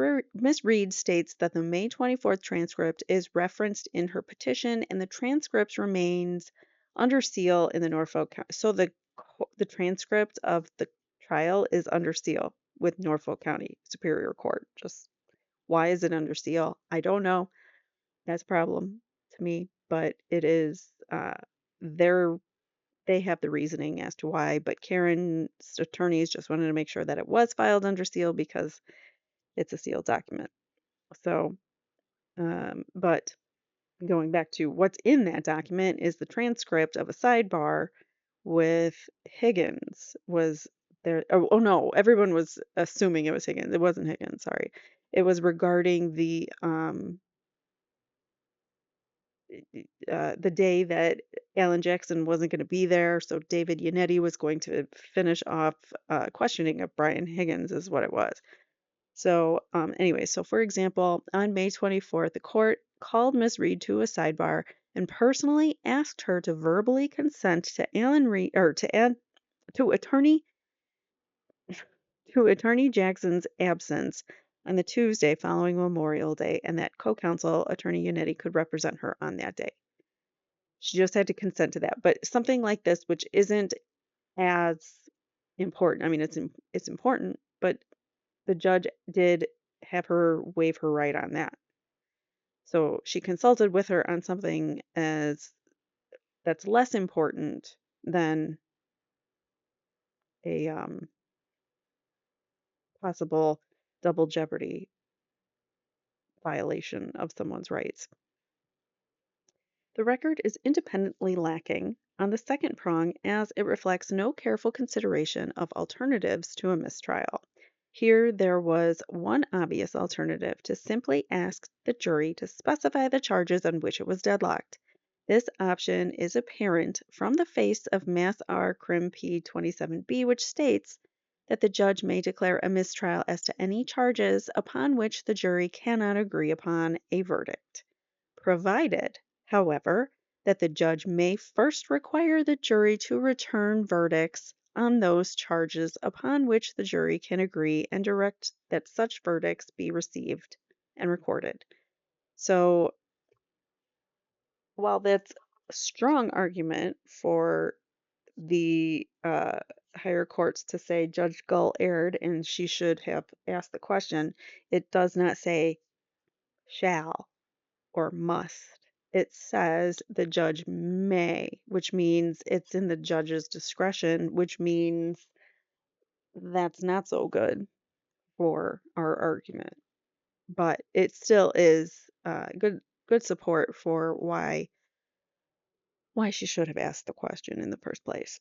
Reed states that the May 24th transcript is referenced in her petition and the transcript remains under seal in the Norfolk County. So the transcript of the trial is under seal with Norfolk County Superior Court. Just why is it under seal? I don't know. That's a problem to me, but it is they're they have the reasoning as to why, but Karen's attorneys just wanted to make sure that it was filed under seal because it's a sealed document. So, but going back to what's in that document is the transcript of a sidebar with Higgins was there. Oh no, everyone was assuming it was Higgins. It wasn't Higgins, sorry. It was regarding the day that Alan Jackson wasn't going to be there, so David Yannetti was going to finish off questioning of Brian Higgins, is what it was. So, anyway, so for example, on May 24th, the court called Ms. Reed to a sidebar and personally asked her to verbally consent to Alan Reed or to attorney Jackson's absence on the Tuesday following Memorial Day, and that co-counsel Attorney Yannetti could represent her on that day. She just had to consent to that. But something like this, which isn't as important, I mean, it's important, but the judge did have her waive her right on that. So she consulted with her on something that's less important than a possible double jeopardy violation of someone's rights. The record is independently lacking on the second prong as it reflects no careful consideration of alternatives to a mistrial. Here there was one obvious alternative to simply ask the jury to specify the charges on which it was deadlocked. This option is apparent from the face of Mass R. Crim P. 27B, which states that the judge may declare a mistrial as to any charges upon which the jury cannot agree upon a verdict, provided, however, that the judge may first require the jury to return verdicts on those charges upon which the jury can agree and direct that such verdicts be received and recorded. So while that's a strong argument for the higher courts to say Judge Gull erred and she should have asked the question, it does not say shall or must. It says the judge may, which means it's in the judge's discretion, which means that's not so good for our argument. But it still is good support for why she should have asked the question in the first place.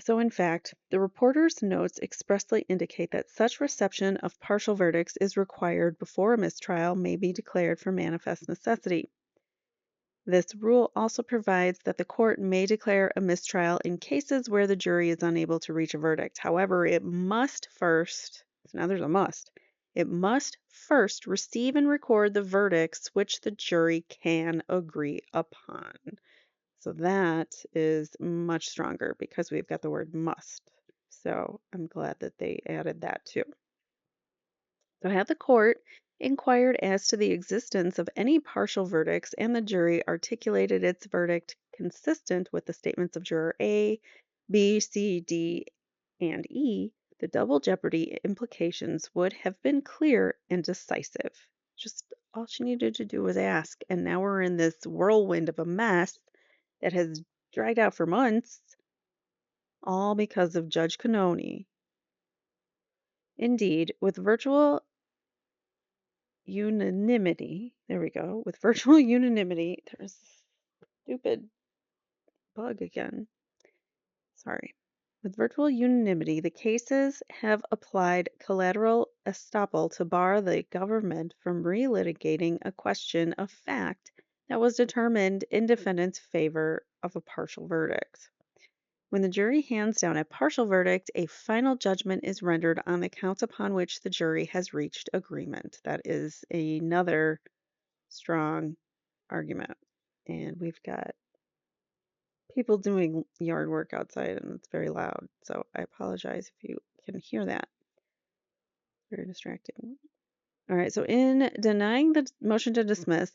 So, in fact, the reporter's notes expressly indicate that such reception of partial verdicts is required before a mistrial may be declared for manifest necessity. This rule also provides that the court may declare a mistrial in cases where the jury is unable to reach a verdict. However, it must first, so now there's a must, it must first receive and record the verdicts which the jury can agree upon. So that is much stronger because we've got the word must. So I'm glad that they added that too. So had the court inquired as to the existence of any partial verdicts and the jury articulated its verdict consistent with the statements of juror A, B, C, D, and E, the double jeopardy implications would have been clear and decisive. Just all she needed to do was ask, and now we're in this whirlwind of a mess that has dragged out for months, all because of Judge Canoni. Indeed, with virtual unanimity, there we go, with virtual unanimity, there's a stupid bug again. Sorry. With virtual unanimity, the cases have applied collateral estoppel to bar the government from relitigating a question of fact that was determined in defendant's favor of a partial verdict. When the jury hands down a partial verdict, a final judgment is rendered on the counts upon which the jury has reached agreement. That is another strong argument. And we've got people doing yard work outside and it's very loud. So I apologize if you can hear that. Very distracting. All right, so in denying the motion to dismiss,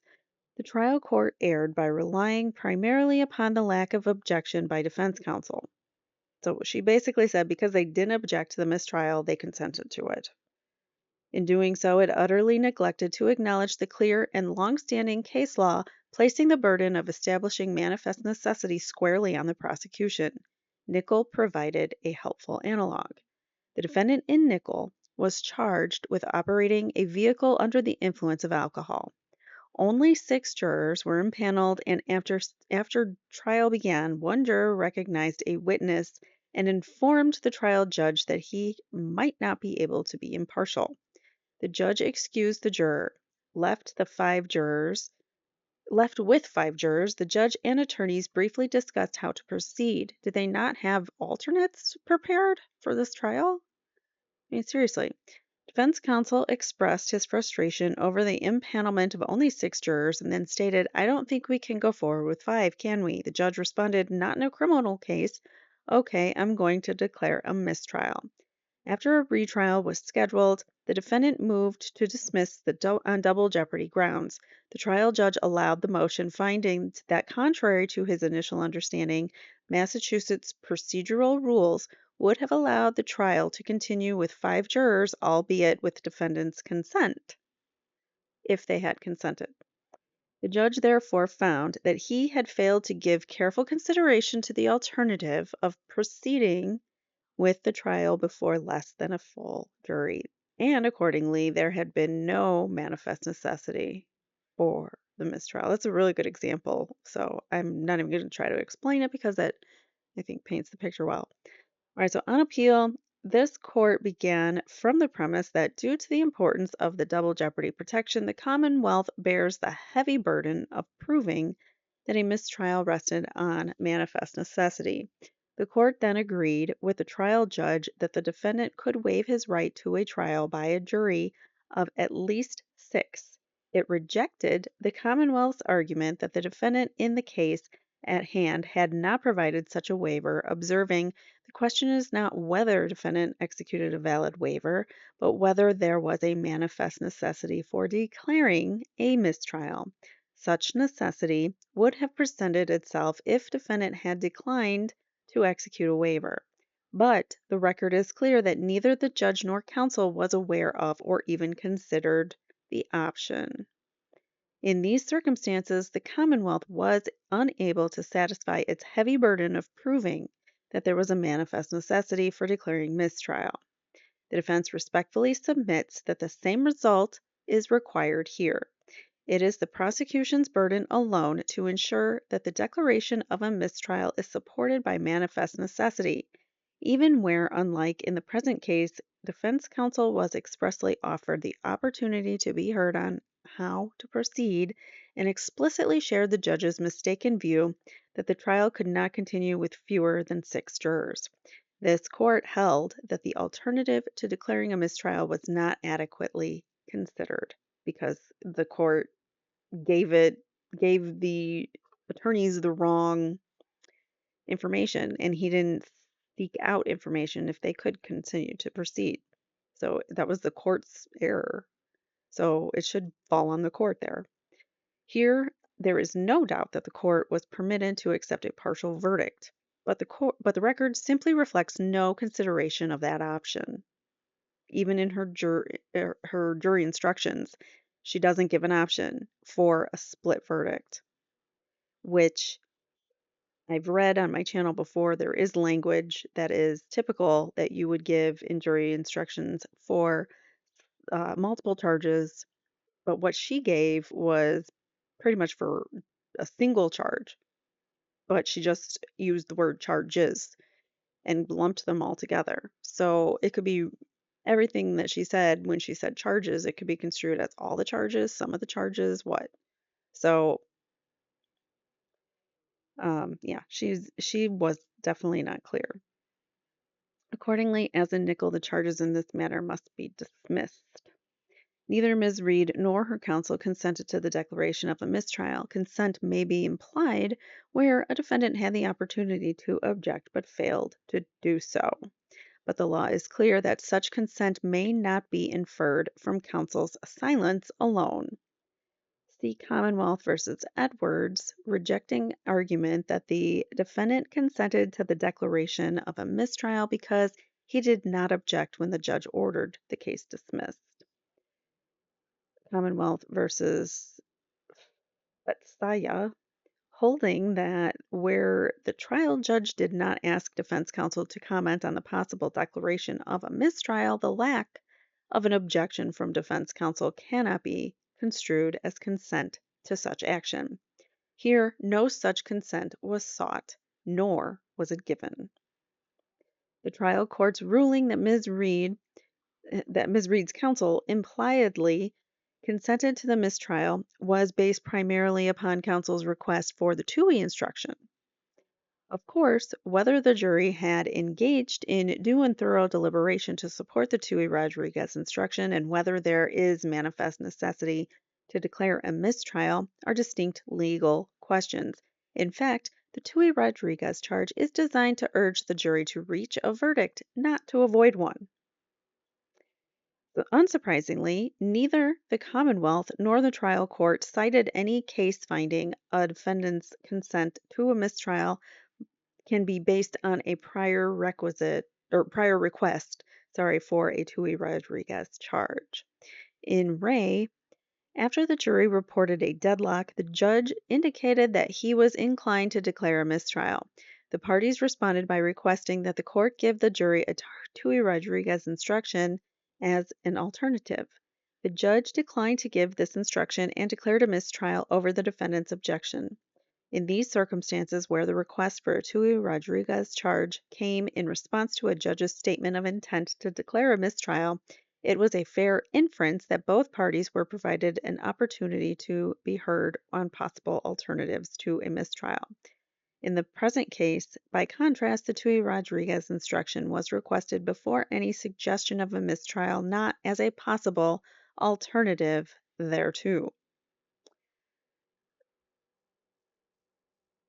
the trial court erred by relying primarily upon the lack of objection by defense counsel. So she basically said because they didn't object to the mistrial, they consented to it. In doing so, it utterly neglected to acknowledge the clear and long-standing case law placing the burden of establishing manifest necessity squarely on the prosecution. Nickel provided a helpful analog. The defendant in Nickel was charged with operating a vehicle under the influence of alcohol. Only 6 jurors were impaneled, and after trial began, one juror recognized a witness and informed the trial judge that he might not be able to be impartial. The judge excused the juror, left with 5 jurors. The judge and attorneys briefly discussed how to proceed. Did they not have alternates prepared for this trial? I mean, seriously. Defense counsel expressed his frustration over the impanelment of only 6 jurors and then stated, "I don't think we can go forward with 5, can we?" The judge responded, "Not in a criminal case. Okay, I'm going to declare a mistrial." After a retrial was scheduled, the defendant moved to dismiss on double jeopardy grounds. The trial judge allowed the motion, finding that contrary to his initial understanding, Massachusetts procedural rules would have allowed the trial to continue with 5 jurors, albeit with defendant's consent, if they had consented. The judge therefore found that he had failed to give careful consideration to the alternative of proceeding with the trial before less than a full jury, and accordingly, there had been no manifest necessity for the mistrial. That's a really good example, so I'm not even going to try to explain it because that, I think, paints the picture well. All right, so on appeal, this court began from the premise that due to the importance of the double jeopardy protection, the Commonwealth bears the heavy burden of proving that a mistrial rested on manifest necessity. The court then agreed with the trial judge that the defendant could waive his right to a trial by a jury of at least 6. It rejected the Commonwealth's argument that the defendant in the case at hand had not provided such a waiver, observing the question is not whether defendant executed a valid waiver, but whether there was a manifest necessity for declaring a mistrial. Such necessity would have presented itself if defendant had declined to execute a waiver. But the record is clear that neither the judge nor counsel was aware of or even considered the option. In these circumstances, the Commonwealth was unable to satisfy its heavy burden of proving that there was a manifest necessity for declaring mistrial. The defense respectfully submits that the same result is required here. It is the prosecution's burden alone to ensure that the declaration of a mistrial is supported by manifest necessity, even where, unlike in the present case, defense counsel was expressly offered the opportunity to be heard on how to proceed and explicitly shared the judge's mistaken view that the trial could not continue with fewer than 6 jurors. This court held that the alternative to declaring a mistrial was not adequately considered because the court gave the attorneys the wrong information, and he didn't seek out information if they could continue to proceed. So that was the court's error. So it should fall on the court there. Here, there is no doubt that the court was permitted to accept a partial verdict, but the record simply reflects no consideration of that option. Even in her jury instructions, she doesn't give an option for a split verdict, which I've read on my channel before. There is language that is typical that you would give in jury instructions for multiple charges, but what she gave was pretty much for a single charge, but she just used the word charges and lumped them all together. So it could be everything that she said when she said charges, it could be construed as all the charges, some of the charges, what. So yeah, she was definitely not clear. Accordingly, as in Nickel, the charges in this matter must be dismissed. Neither Ms. Reed nor her counsel consented to the declaration of a mistrial. Consent may be implied where a defendant had the opportunity to object but failed to do so. But the law is clear that such consent may not be inferred from counsel's silence alone. See Commonwealth versus Edwards, rejecting argument that the defendant consented to the declaration of a mistrial because he did not object when the judge ordered the case dismissed. Commonwealth versus Betsaya, holding that where the trial judge did not ask defense counsel to comment on the possible declaration of a mistrial, the lack of an objection from defense counsel cannot be construed as consent to such action. Here, no such consent was sought, nor was it given. The trial court's ruling that Ms. Reed's counsel impliedly consented to the mistrial was based primarily upon counsel's request for the TUI instruction. Of course, whether the jury had engaged in due and thorough deliberation to support the TUI Rodriguez instruction and whether there is manifest necessity to declare a mistrial are distinct legal questions. In fact, the TUI Rodriguez charge is designed to urge the jury to reach a verdict, not to avoid one. Unsurprisingly, neither the Commonwealth nor the trial court cited any case finding a defendant's consent to a mistrial can be based on a prior request for a TUI Rodriguez charge. In Ray, after the jury reported a deadlock, the judge indicated that he was inclined to declare a mistrial. The parties responded by requesting that the court give the jury a TUI Rodriguez instruction as an alternative. The judge declined to give this instruction and declared a mistrial over the defendant's objection. In these circumstances, where the request for a TUI Rodriguez charge came in response to a judge's statement of intent to declare a mistrial, it was a fair inference that both parties were provided an opportunity to be heard on possible alternatives to a mistrial. In the present case, by contrast, the TUI Rodriguez instruction was requested before any suggestion of a mistrial, not as a possible alternative thereto.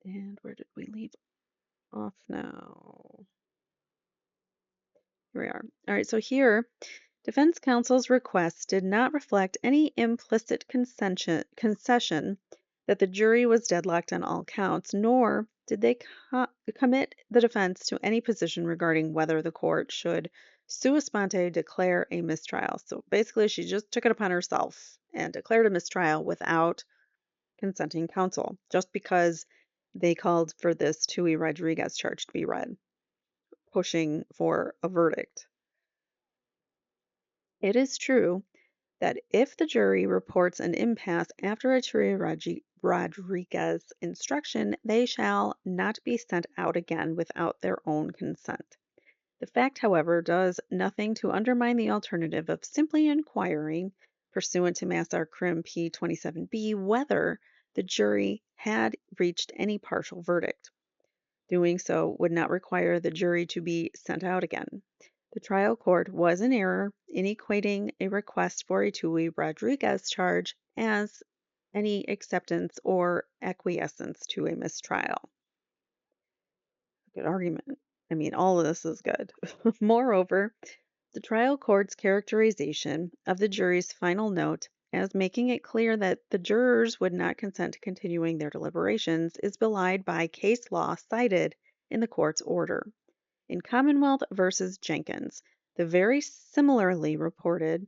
And where did we leave off now? Here we are. All right, so here, defense counsel's request did not reflect any implicit concession that the jury was deadlocked on all counts, nor did they commit the defense to any position regarding whether the court should sua sponte declare a mistrial. So basically, she just took it upon herself and declared a mistrial without consenting counsel, just because they called for this Tui Rodriguez charge to be read, pushing for a verdict. It is true that if the jury reports an impasse after a Tui Rodriguez instruction, they shall not be sent out again without their own consent. The fact, however, does nothing to undermine the alternative of simply inquiring, pursuant to Mass Art Crim P 27B, whether the jury had reached any partial verdict. Doing so would not require the jury to be sent out again. The trial court was in error in equating a request for a Tui Rodriguez charge as any acceptance or acquiescence to a mistrial. Good argument. I mean, all of this is good. Moreover, the trial court's characterization of the jury's final note as making it clear that the jurors would not consent to continuing their deliberations is belied by case law cited in the court's order. In Commonwealth versus Jenkins, the jury similarly reported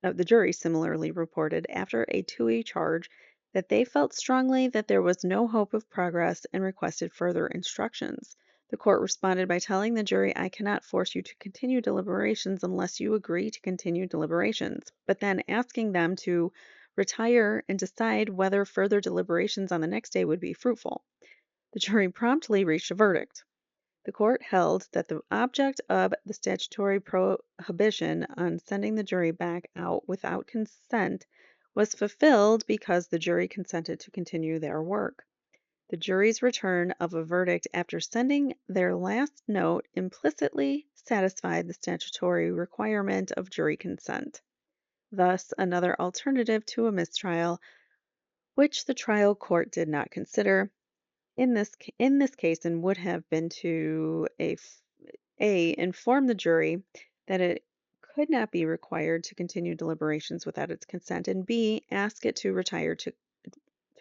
after a Tui charge that they felt strongly that there was no hope of progress and requested further instructions. The court responded by telling the jury, I cannot force you to continue deliberations unless you agree to continue deliberations, but then asking them to retire and decide whether further deliberations on the next day would be fruitful. The jury promptly reached a verdict. The court held that the object of the statutory prohibition on sending the jury back out without consent was fulfilled because the jury consented to continue their work. The jury's return of a verdict after sending their last note implicitly satisfied the statutory requirement of jury consent, thus another alternative to a mistrial, which the trial court did not consider in this case, and would have been to inform the jury that it could not be required to continue deliberations without its consent, and B, ask it to retire to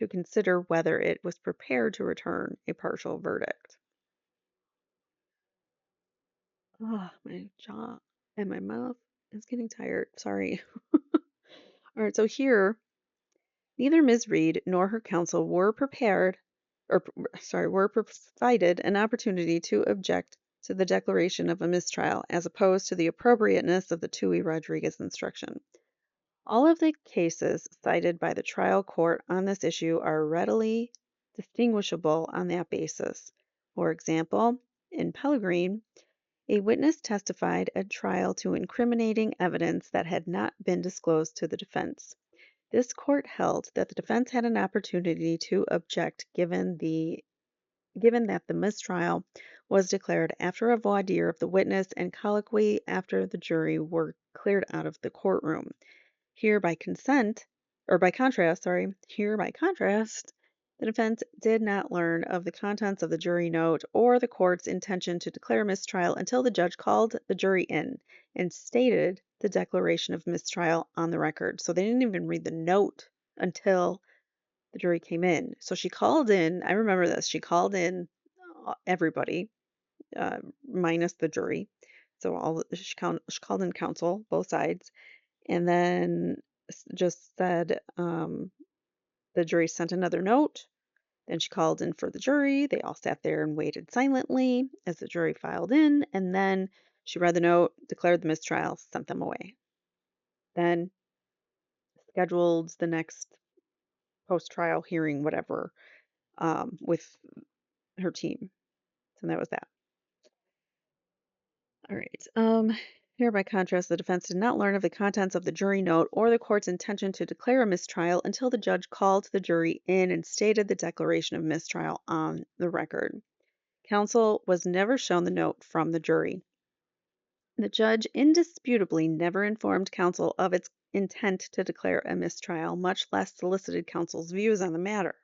consider whether it was prepared to return a partial verdict. Oh, my jaw and my mouth is getting tired. Sorry. All right, so here, neither Ms. Reed nor her counsel were were provided an opportunity to object to the declaration of a mistrial as opposed to the appropriateness of the Tui Rodriguez instruction. All of the cases cited by the trial court on this issue are readily distinguishable on that basis. For example, in Pellegrin, a witness testified at trial to incriminating evidence that had not been disclosed to the defense. This court held that the defense had an opportunity to object given that the mistrial was declared after a voir dire of the witness and colloquy after the jury were cleared out of the courtroom. Here by contrast, the defense did not learn of the contents of the jury note or the court's intention to declare mistrial until the judge called the jury in and stated the declaration of mistrial on the record. So they didn't even read the note until the jury came in. So she called in, I remember this, she called in everybody, minus the jury. So she called in counsel, both sides, and then just said the jury sent another note. Then she called in for the jury. They all sat there and waited silently as the jury filed in, and then she read the note, declared the mistrial, sent them away. Then scheduled the next post-trial hearing, whatever, with her team. So that was that. All right. Here, by contrast, the defense did not learn of the contents of the jury note or the court's intention to declare a mistrial until the judge called the jury in and stated the declaration of mistrial on the record. Counsel was never shown the note from the jury. The judge indisputably never informed counsel of its intent to declare a mistrial, much less solicited counsel's views on the matter.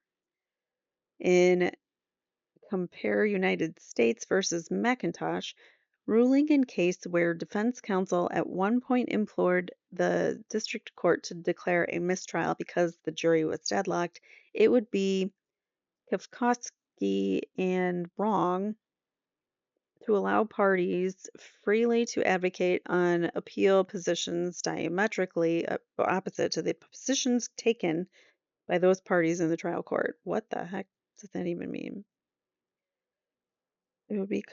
In Compare United States versus McIntosh, ruling in case where defense counsel at one point implored the district court to declare a mistrial because the jury was deadlocked, it would be Kafkowski and wrong to allow parties freely to advocate on appeal positions diametrically opposite to the positions taken by those parties in the trial court. What the heck does that even mean? It would be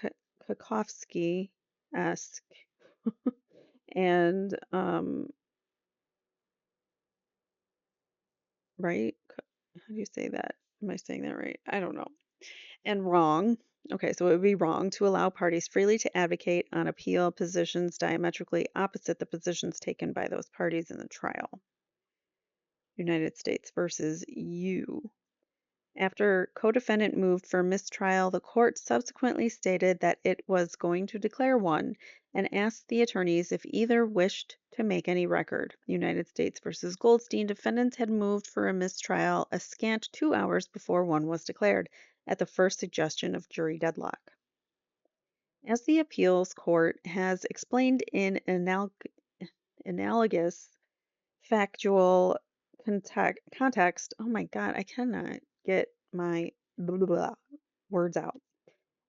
Kakowski-esque and right? How do you say that? Am I saying that right? I don't know. And wrong. Okay, so it would be wrong to allow parties freely to advocate on appeal positions diametrically opposite the positions taken by those parties in the trial. United States versus U. After co-defendant moved for mistrial, the court subsequently stated that it was going to declare one and asked the attorneys if either wished to make any record. United States versus Goldstein, defendants had moved for a mistrial a scant 2 hours before one was declared, at the first suggestion of jury deadlock. As the appeals court has explained in analogous factual context, oh my God, I cannot get my blah, blah, blah words out.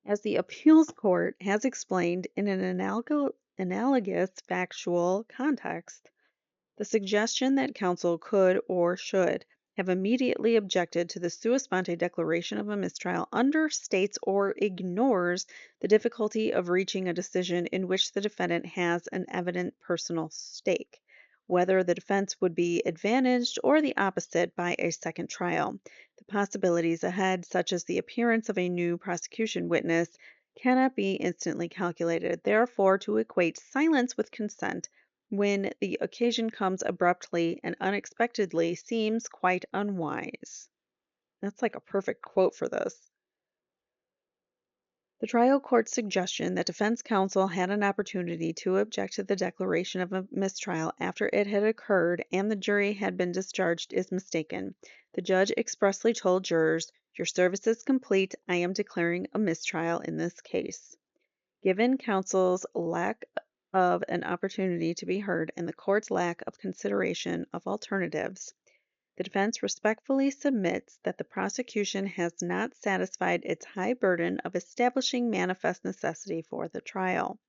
As the appeals court has explained in an analogous factual context, the suggestion that counsel could or should have immediately objected to the sua sponte declaration of a mistrial understates or ignores the difficulty of reaching a decision in which the defendant has an evident personal stake, whether the defense would be advantaged or the opposite by a second trial. The possibilities ahead, such as the appearance of a new prosecution witness, cannot be instantly calculated. Therefore, to equate silence with consent when the occasion comes abruptly and unexpectedly seems quite unwise. That's like a perfect quote for this. The trial court's suggestion that defense counsel had an opportunity to object to the declaration of a mistrial after it had occurred and the jury had been discharged is mistaken. The judge expressly told jurors, "Your service is complete. I am declaring a mistrial in this case." Given counsel's lack of an opportunity to be heard and the court's lack of consideration of alternatives, the defense respectfully submits that the prosecution has not satisfied its high burden of establishing manifest necessity for the trial.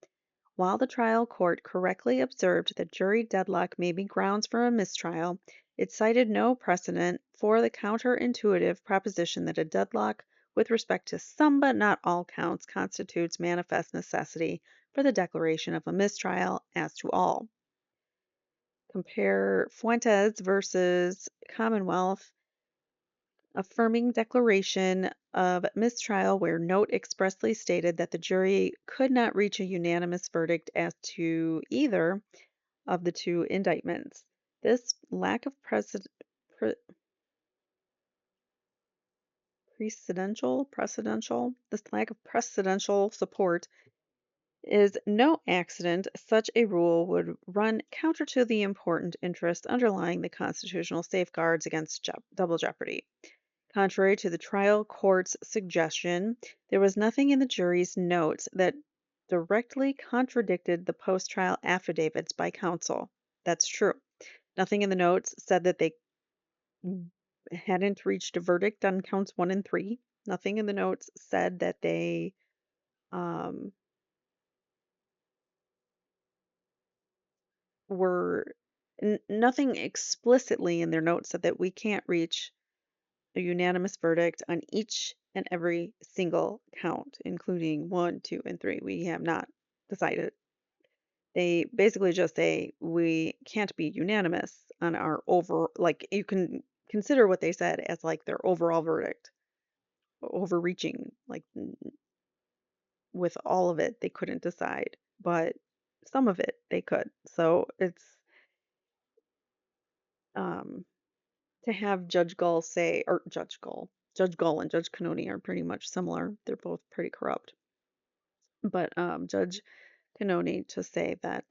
While the trial court correctly observed that jury deadlock may be grounds for a mistrial, it cited no precedent for the counterintuitive proposition that a deadlock with respect to some but not all counts constitutes manifest necessity for the declaration of a mistrial as to all. Compare Fuentes versus Commonwealth, affirming declaration of mistrial where note expressly stated that the jury could not reach a unanimous verdict as to either of the two indictments. This lack of this lack of precedential support is no accident. Such a rule would run counter to the important interest underlying the constitutional safeguards against double jeopardy. Contrary to the trial court's suggestion, there was nothing in the jury's notes that directly contradicted the post trial affidavits by counsel. That's true. Nothing in the notes said that they hadn't reached a verdict on counts 1 and 3. Nothing in the notes said that they um, were, nothing explicitly in their notes said that we can't reach a unanimous verdict on each and every single count, including 1, 2, and 3. We have not decided. They basically just say we can't be unanimous on our like you can consider what they said as like their overall verdict, overreaching, like with all of it, they couldn't decide, but some of it they could. So it's um, to have Judge Gull say, or Judge Gull and Judge Canoni are pretty much similar. They're both pretty corrupt. But Judge Canoni to say that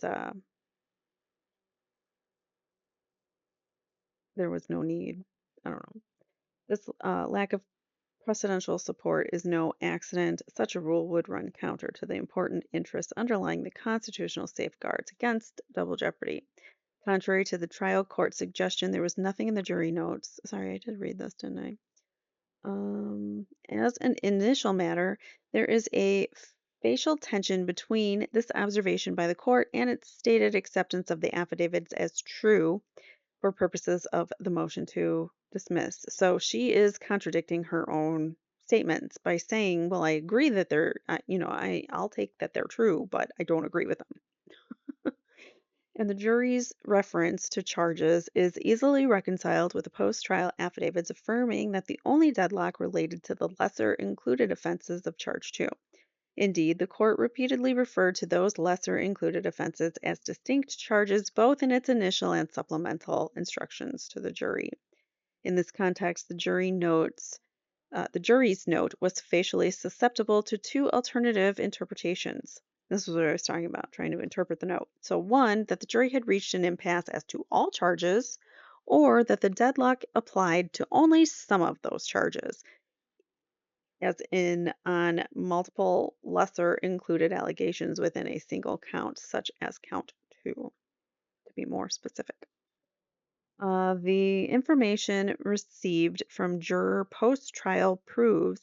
there was no need. I don't know. This lack of precedential support is no accident. Such a rule would run counter to the important interests underlying the constitutional safeguards against double jeopardy. Contrary to the trial court suggestion, there was nothing in the jury notes. Sorry, I did read this, didn't I? As an initial matter, there is a facial tension between this observation by the court and its stated acceptance of the affidavits as true for purposes of the motion to dismiss. So she is contradicting her own statements by saying, "Well, I agree that I'll take that they're true, but I don't agree with them." And the jury's reference to charges is easily reconciled with the post-trial affidavits affirming that the only deadlock related to the lesser included offenses of charge 2. Indeed, the court repeatedly referred to those lesser included offenses as distinct charges both in its initial and supplemental instructions to the jury. In this context, the jury's note was facially susceptible to two alternative interpretations. This was what I was talking about, trying to interpret the note. So, one, that the jury had reached an impasse as to all charges, or that the deadlock applied to only some of those charges, as in on multiple lesser included allegations within a single count, such as count 2, to be more specific. The information received from juror post-trial proves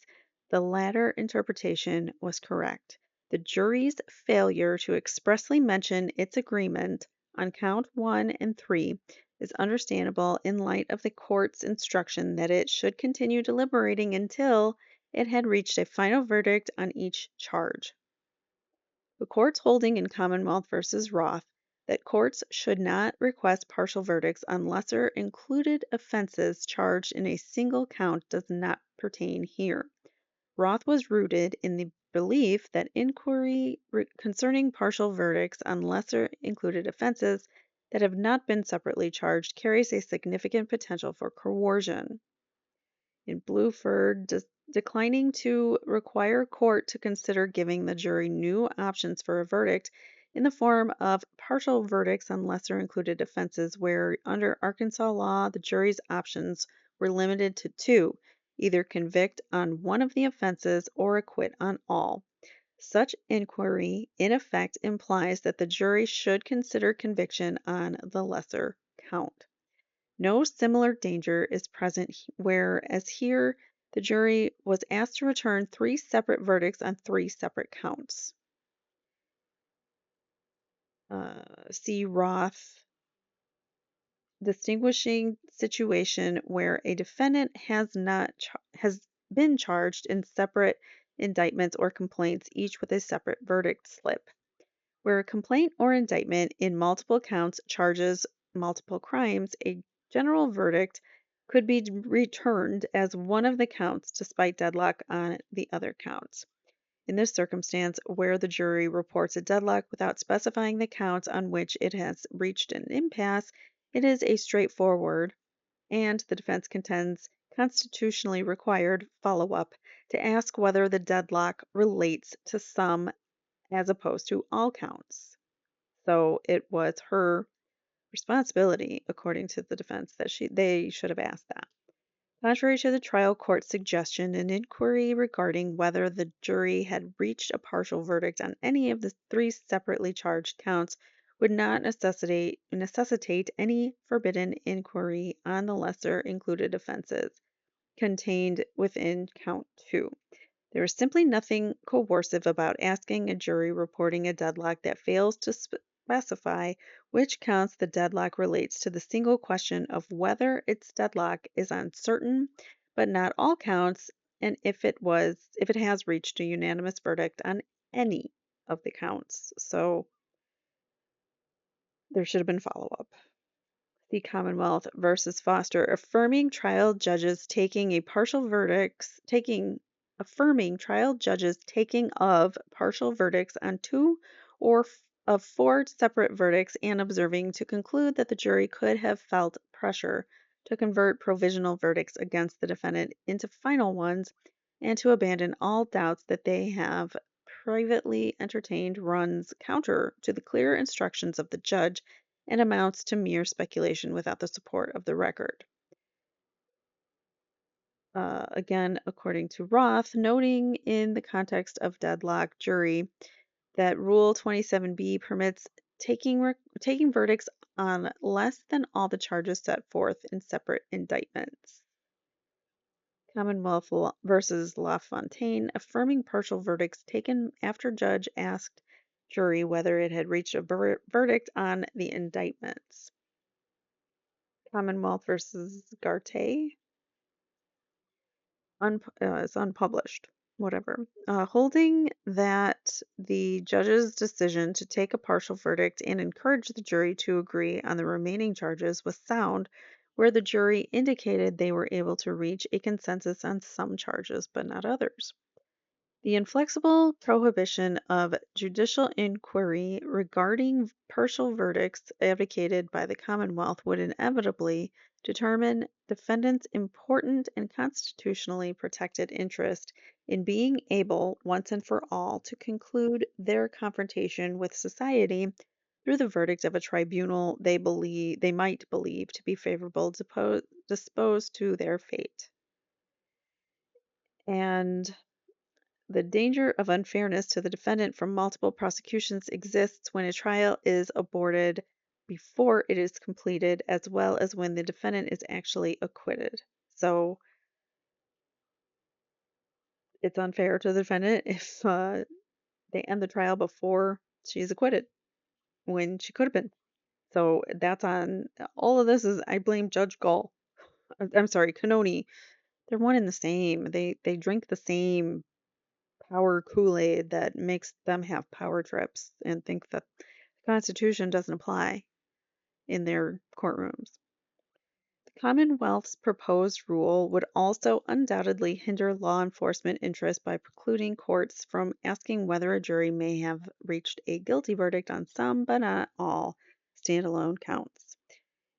the latter interpretation was correct. The jury's failure to expressly mention its agreement on count 1 and 3 is understandable in light of the court's instruction that it should continue deliberating until it had reached a final verdict on each charge. The court's holding in Commonwealth versus Roth that courts should not request partial verdicts on lesser included offenses charged in a single count does not pertain here. Roth was rooted in the belief that inquiry concerning partial verdicts on lesser included offenses that have not been separately charged carries a significant potential for coercion. In Bluford, declining to require court to consider giving the jury new options for a verdict in the form of partial verdicts on lesser included offenses where under Arkansas law the jury's options were limited to two, either convict on one of the offenses or acquit on all. Such inquiry in effect implies that the jury should consider conviction on the lesser count. No similar danger is present whereas here the jury was asked to return three separate verdicts on three separate counts. See Roth, distinguishing situation where a defendant has been charged in separate indictments or complaints, each with a separate verdict slip. Where a complaint or indictment in multiple counts charges multiple crimes, a general verdict could be returned as one of the counts despite deadlock on the other counts. In this circumstance, where the jury reports a deadlock without specifying the counts on which it has reached an impasse, it is a straightforward, and the defense contends constitutionally required follow-up to ask whether the deadlock relates to some as opposed to all counts. So it was her responsibility, according to the defense, that they should have asked that. Contrary to the trial court's suggestion, an inquiry regarding whether the jury had reached a partial verdict on any of the three separately charged counts would not necessitate any forbidden inquiry on the lesser included offenses contained within count 2. There is simply nothing coercive about asking a jury reporting a deadlock that fails to specify which counts the deadlock relates to the single question of whether its deadlock is on certain but not all counts, and if it has reached a unanimous verdict on any of the counts. So there should have been follow-up. The Commonwealth versus Foster, affirming trial judges taking of partial verdicts on two or of four separate verdicts and observing to conclude that the jury could have felt pressure to convert provisional verdicts against the defendant into final ones and to abandon all doubts that they have privately entertained runs counter to the clear instructions of the judge and amounts to mere speculation without the support of the record. Again, according to Roth, noting in the context of deadlock jury that Rule 27B permits taking verdicts on less than all the charges set forth in separate indictments. Commonwealth versus LaFontaine, affirming partial verdicts taken after judge asked jury whether it had reached a verdict on the indictments. Commonwealth versus Garte, it's unpublished, whatever. Holding that the judge's decision to take a partial verdict and encourage the jury to agree on the remaining charges was sound, where the jury indicated they were able to reach a consensus on some charges but not others. The inflexible prohibition of judicial inquiry regarding partial verdicts advocated by the Commonwealth would inevitably determine defendants' important and constitutionally protected interest in being able, once and for all, to conclude their confrontation with society through the verdict of a tribunal they might believe to be favorable disposed to their fate. And the danger of unfairness to the defendant from multiple prosecutions exists when a trial is aborted before it is completed, as well as when the defendant is actually acquitted. So it's unfair to the defendant if they end the trial before she's acquitted when she could have been. So that's on all of this is I blame Judge Gall. I'm sorry, Canoni. They're one and the same. They drink the same power Kool-Aid that makes them have power trips and think that the Constitution doesn't apply in their courtrooms. The Commonwealth's proposed rule would also undoubtedly hinder law enforcement interests by precluding courts from asking whether a jury may have reached a guilty verdict on some, but not all, standalone counts.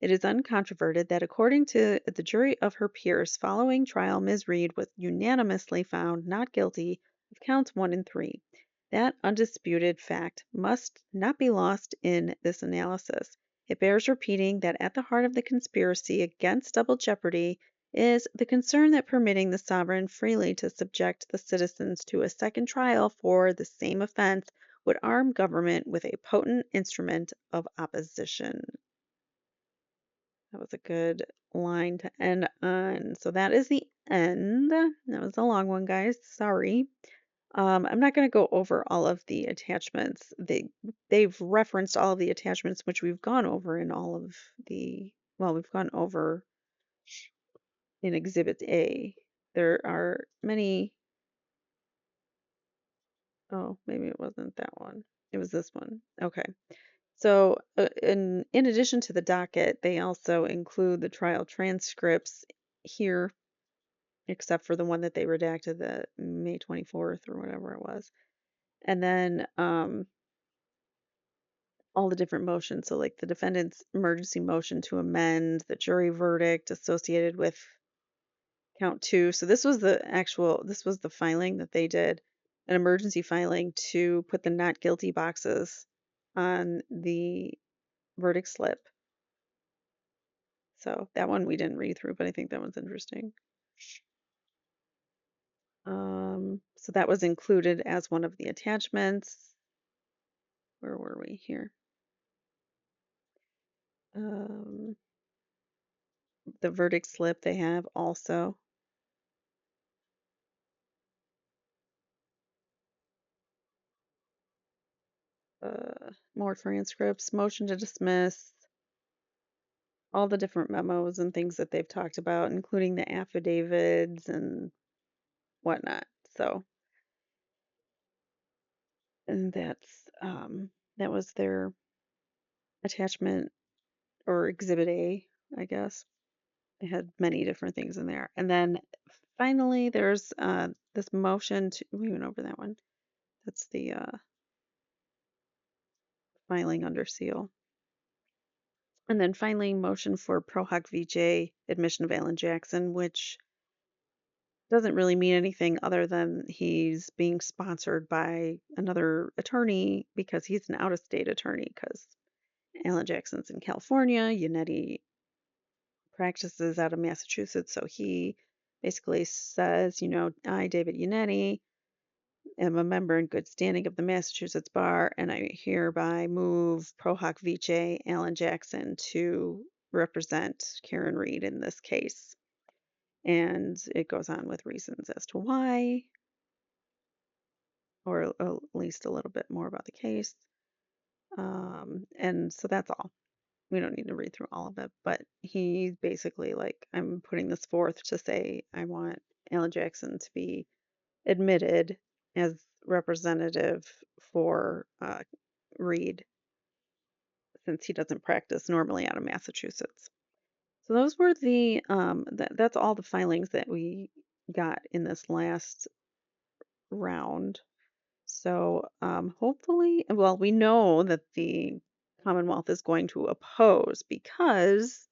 It is uncontroverted that according to the jury of her peers following trial, Ms. Reed was unanimously found not guilty of counts 1 and 3. That undisputed fact must not be lost in this analysis. It bears repeating that at the heart of the conspiracy against double jeopardy is the concern that permitting the sovereign freely to subject the citizens to a second trial for the same offense would arm government with a potent instrument of opposition. That was a good line to end on. So that is the end. That was a long one, guys. Sorry. I'm not going to go over all of the attachments. They've referenced all of the attachments, which we've gone over in all of we've gone over in Exhibit A. There are many. Oh, maybe it wasn't that one. It was this one. Okay. So, in addition to the docket, they also include the trial transcripts here, except for the one that they redacted, the May 24th or whatever it was. And then all the different motions. So, like the defendant's emergency motion to amend, the jury verdict associated with count 2. So, this was the filing that they did, an emergency filing to put the not guilty boxes on the verdict slip. So that one we didn't read through, but I think that one's interesting. So that was included as one of the attachments. Where were we here? The verdict slip they have also. More transcripts, motion to dismiss, all the different memos and things that they've talked about, including the affidavits and whatnot. So, and that was their attachment or exhibit A, I guess. It had many different things in there. And then finally, there's this motion to, we went over that one. That's the filing under seal. And then finally, motion for pro hoc vice admission of Alan Jackson, which doesn't really mean anything other than he's being sponsored by another attorney because he's an out of state attorney because Alan Jackson's in California, Yannetti practices out of Massachusetts, so he basically says, I, David Yannetti, am a member in good standing of the Massachusetts Bar, and I hereby move pro hoc vice Alan Jackson to represent Karen Reed in this case. And it goes on with reasons as to why, or at least a little bit more about the case. And so that's all. We don't need to read through all of it, but he's basically like, I'm putting this forth to say I want Alan Jackson to be admitted as representative for Reed, since he doesn't practice normally out of Massachusetts. So those were that's all the filings that we got in this last round. So hopefully, well, we know that the Commonwealth is going to oppose, because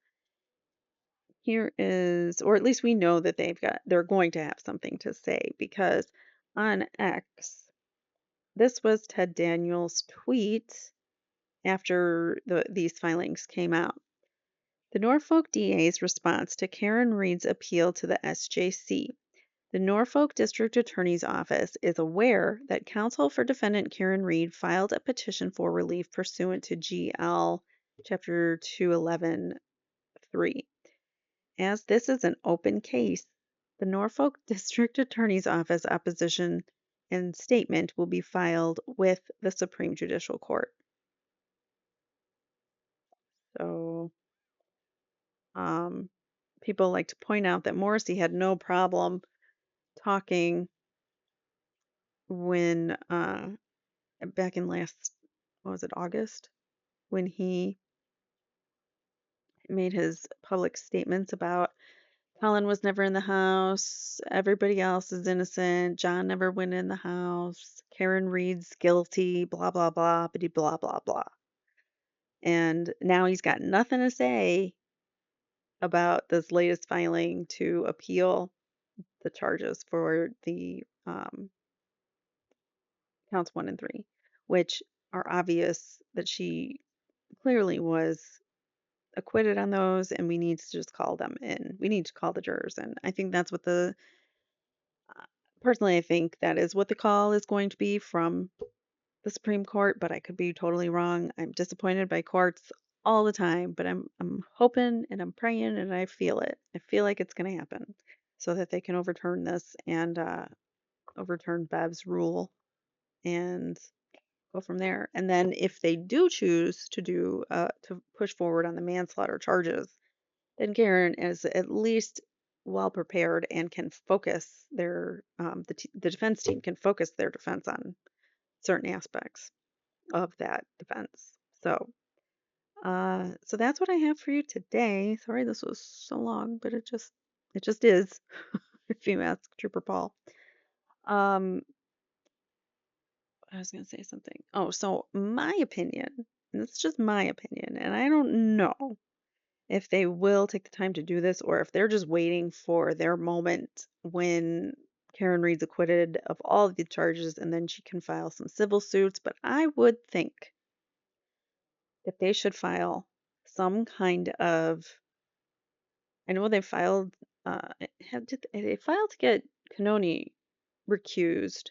here is, or at least we know that they're going to have something to say, because on X, this was Ted Daniels' tweet after these filings came out. The Norfolk DA's response to Karen Reed's appeal to the SJC. The Norfolk District Attorney's Office is aware that counsel for defendant Karen Reed filed a petition for relief pursuant to GL Chapter 211(3). As this is an open case, the Norfolk District Attorney's Office opposition and statement will be filed with the Supreme Judicial Court. So, people like to point out that Morrissey had no problem talking when, back in what was it, August, when he made his public statements about Colin was never in the house, everybody else is innocent, John never went in the house, Karen Reed's guilty, blah, blah, blah, bitty, blah, blah, blah. And now he's got nothing to say about this latest filing to appeal the charges for the counts 1 and 3, which are obvious that she clearly was acquitted on those, and we need to just call them in. We need to call the jurors in. I think that's what personally, I think that is what the call is going to be from the Supreme Court, but I could be totally wrong. I'm disappointed by courts all the time, but I'm hoping and I'm praying and I feel it. I feel like it's going to happen so that they can overturn this and overturn Bev's rule and go from there. And then if they do choose to push forward on the manslaughter charges, then Karen is at least well prepared and can focus the defense team can focus their defense on certain aspects of that defense. So that's what I have for you today. Sorry this was so long, but it just is, if you ask Trooper Paul. I was gonna say something. Oh, so my opinion, and it's just my opinion, and I don't know if they will take the time to do this or if they're just waiting for their moment when Karen Reed's acquitted of all of the charges and then she can file some civil suits. But I would think that they should file some kind of. I know they filed. They filed to get Canoni recused,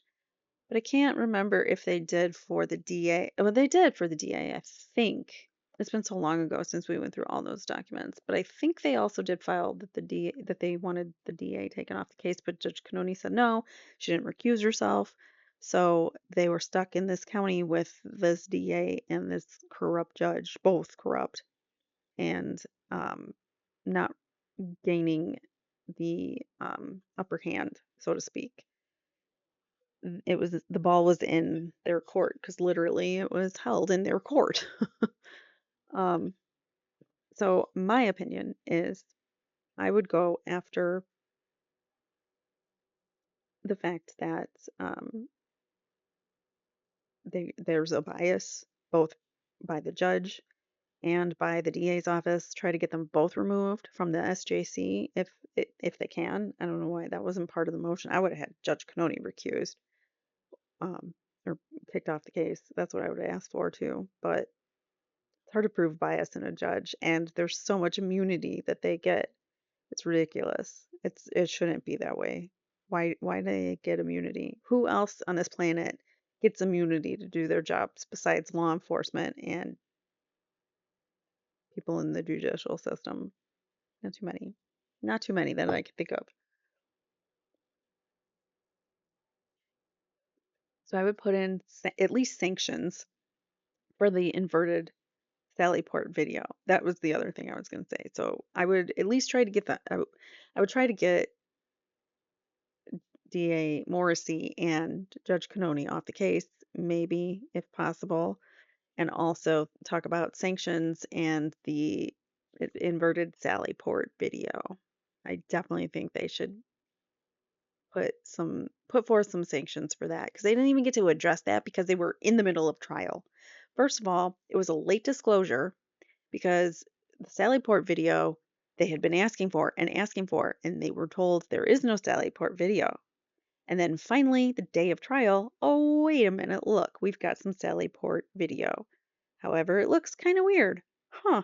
but I can't remember if they did for the DA. Well, they did for the DA, I think. It's been so long ago since we went through all those documents, but I think they also did file that they wanted the DA taken off the case, but Judge Canoni said no, she didn't recuse herself. So they were stuck in this county with this DA and this corrupt judge, both corrupt, and not gaining the upper hand, so to speak. The ball was in their court because literally it was held in their court. um, so my opinion is I would go after the fact that there's a bias both by the judge and by the DA's office. Try to get them both removed from the SJC if they can. I don't know why that wasn't part of the motion. I would have had Judge Canoni recused, um, or kicked off the case. That's what I would have asked for too. But it's hard to prove bias in a judge, and there's so much immunity that they get It's ridiculous. It shouldn't be that way. Why do they get immunity? Who else on this planet gets immunity to do their jobs besides law enforcement and people in the judicial system? Not too many. Not too many that I can think of. So I would put in at least sanctions for the inverted Sally Port video. That was the other thing I was going to say. So I would at least try to get that. I would try to get DA Morrissey and Judge Cannone off the case, maybe if possible, and also talk about sanctions and the inverted Sally Port video. I definitely think they should put forth some sanctions for that because they didn't even get to address that because they were in the middle of trial. First of all, it was a late disclosure because the Sally Port video they had been asking for, and they were told there is no Sally Port video. And then finally, the day of trial, oh, wait a minute, look, we've got some Sally Port video. However, it looks kind of weird. Huh,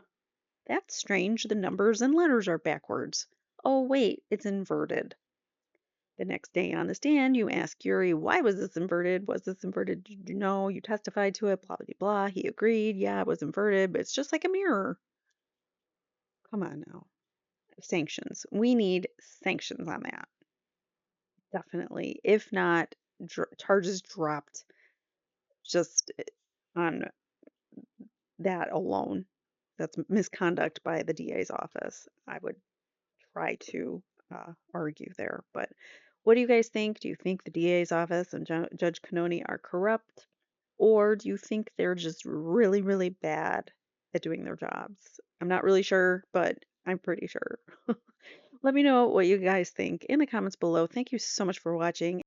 that's strange. The numbers and letters are backwards. Oh, wait, it's inverted. The next day on the stand, you ask Yuri, why was this inverted? Was this inverted? Did you know? You testified to it, blah, blah, blah. He agreed, yeah, it was inverted, but it's just like a mirror. Come on now. Sanctions. We need sanctions on that. Definitely. If not, charges dropped just on that alone. That's misconduct by the DA's office. I would try to argue there. But what do you guys think? Do you think the DA's office and Judge Cannone are corrupt? Or do you think they're just really, really bad at doing their jobs? I'm not really sure, but I'm pretty sure. Let me know what you guys think in the comments below. Thank you so much for watching.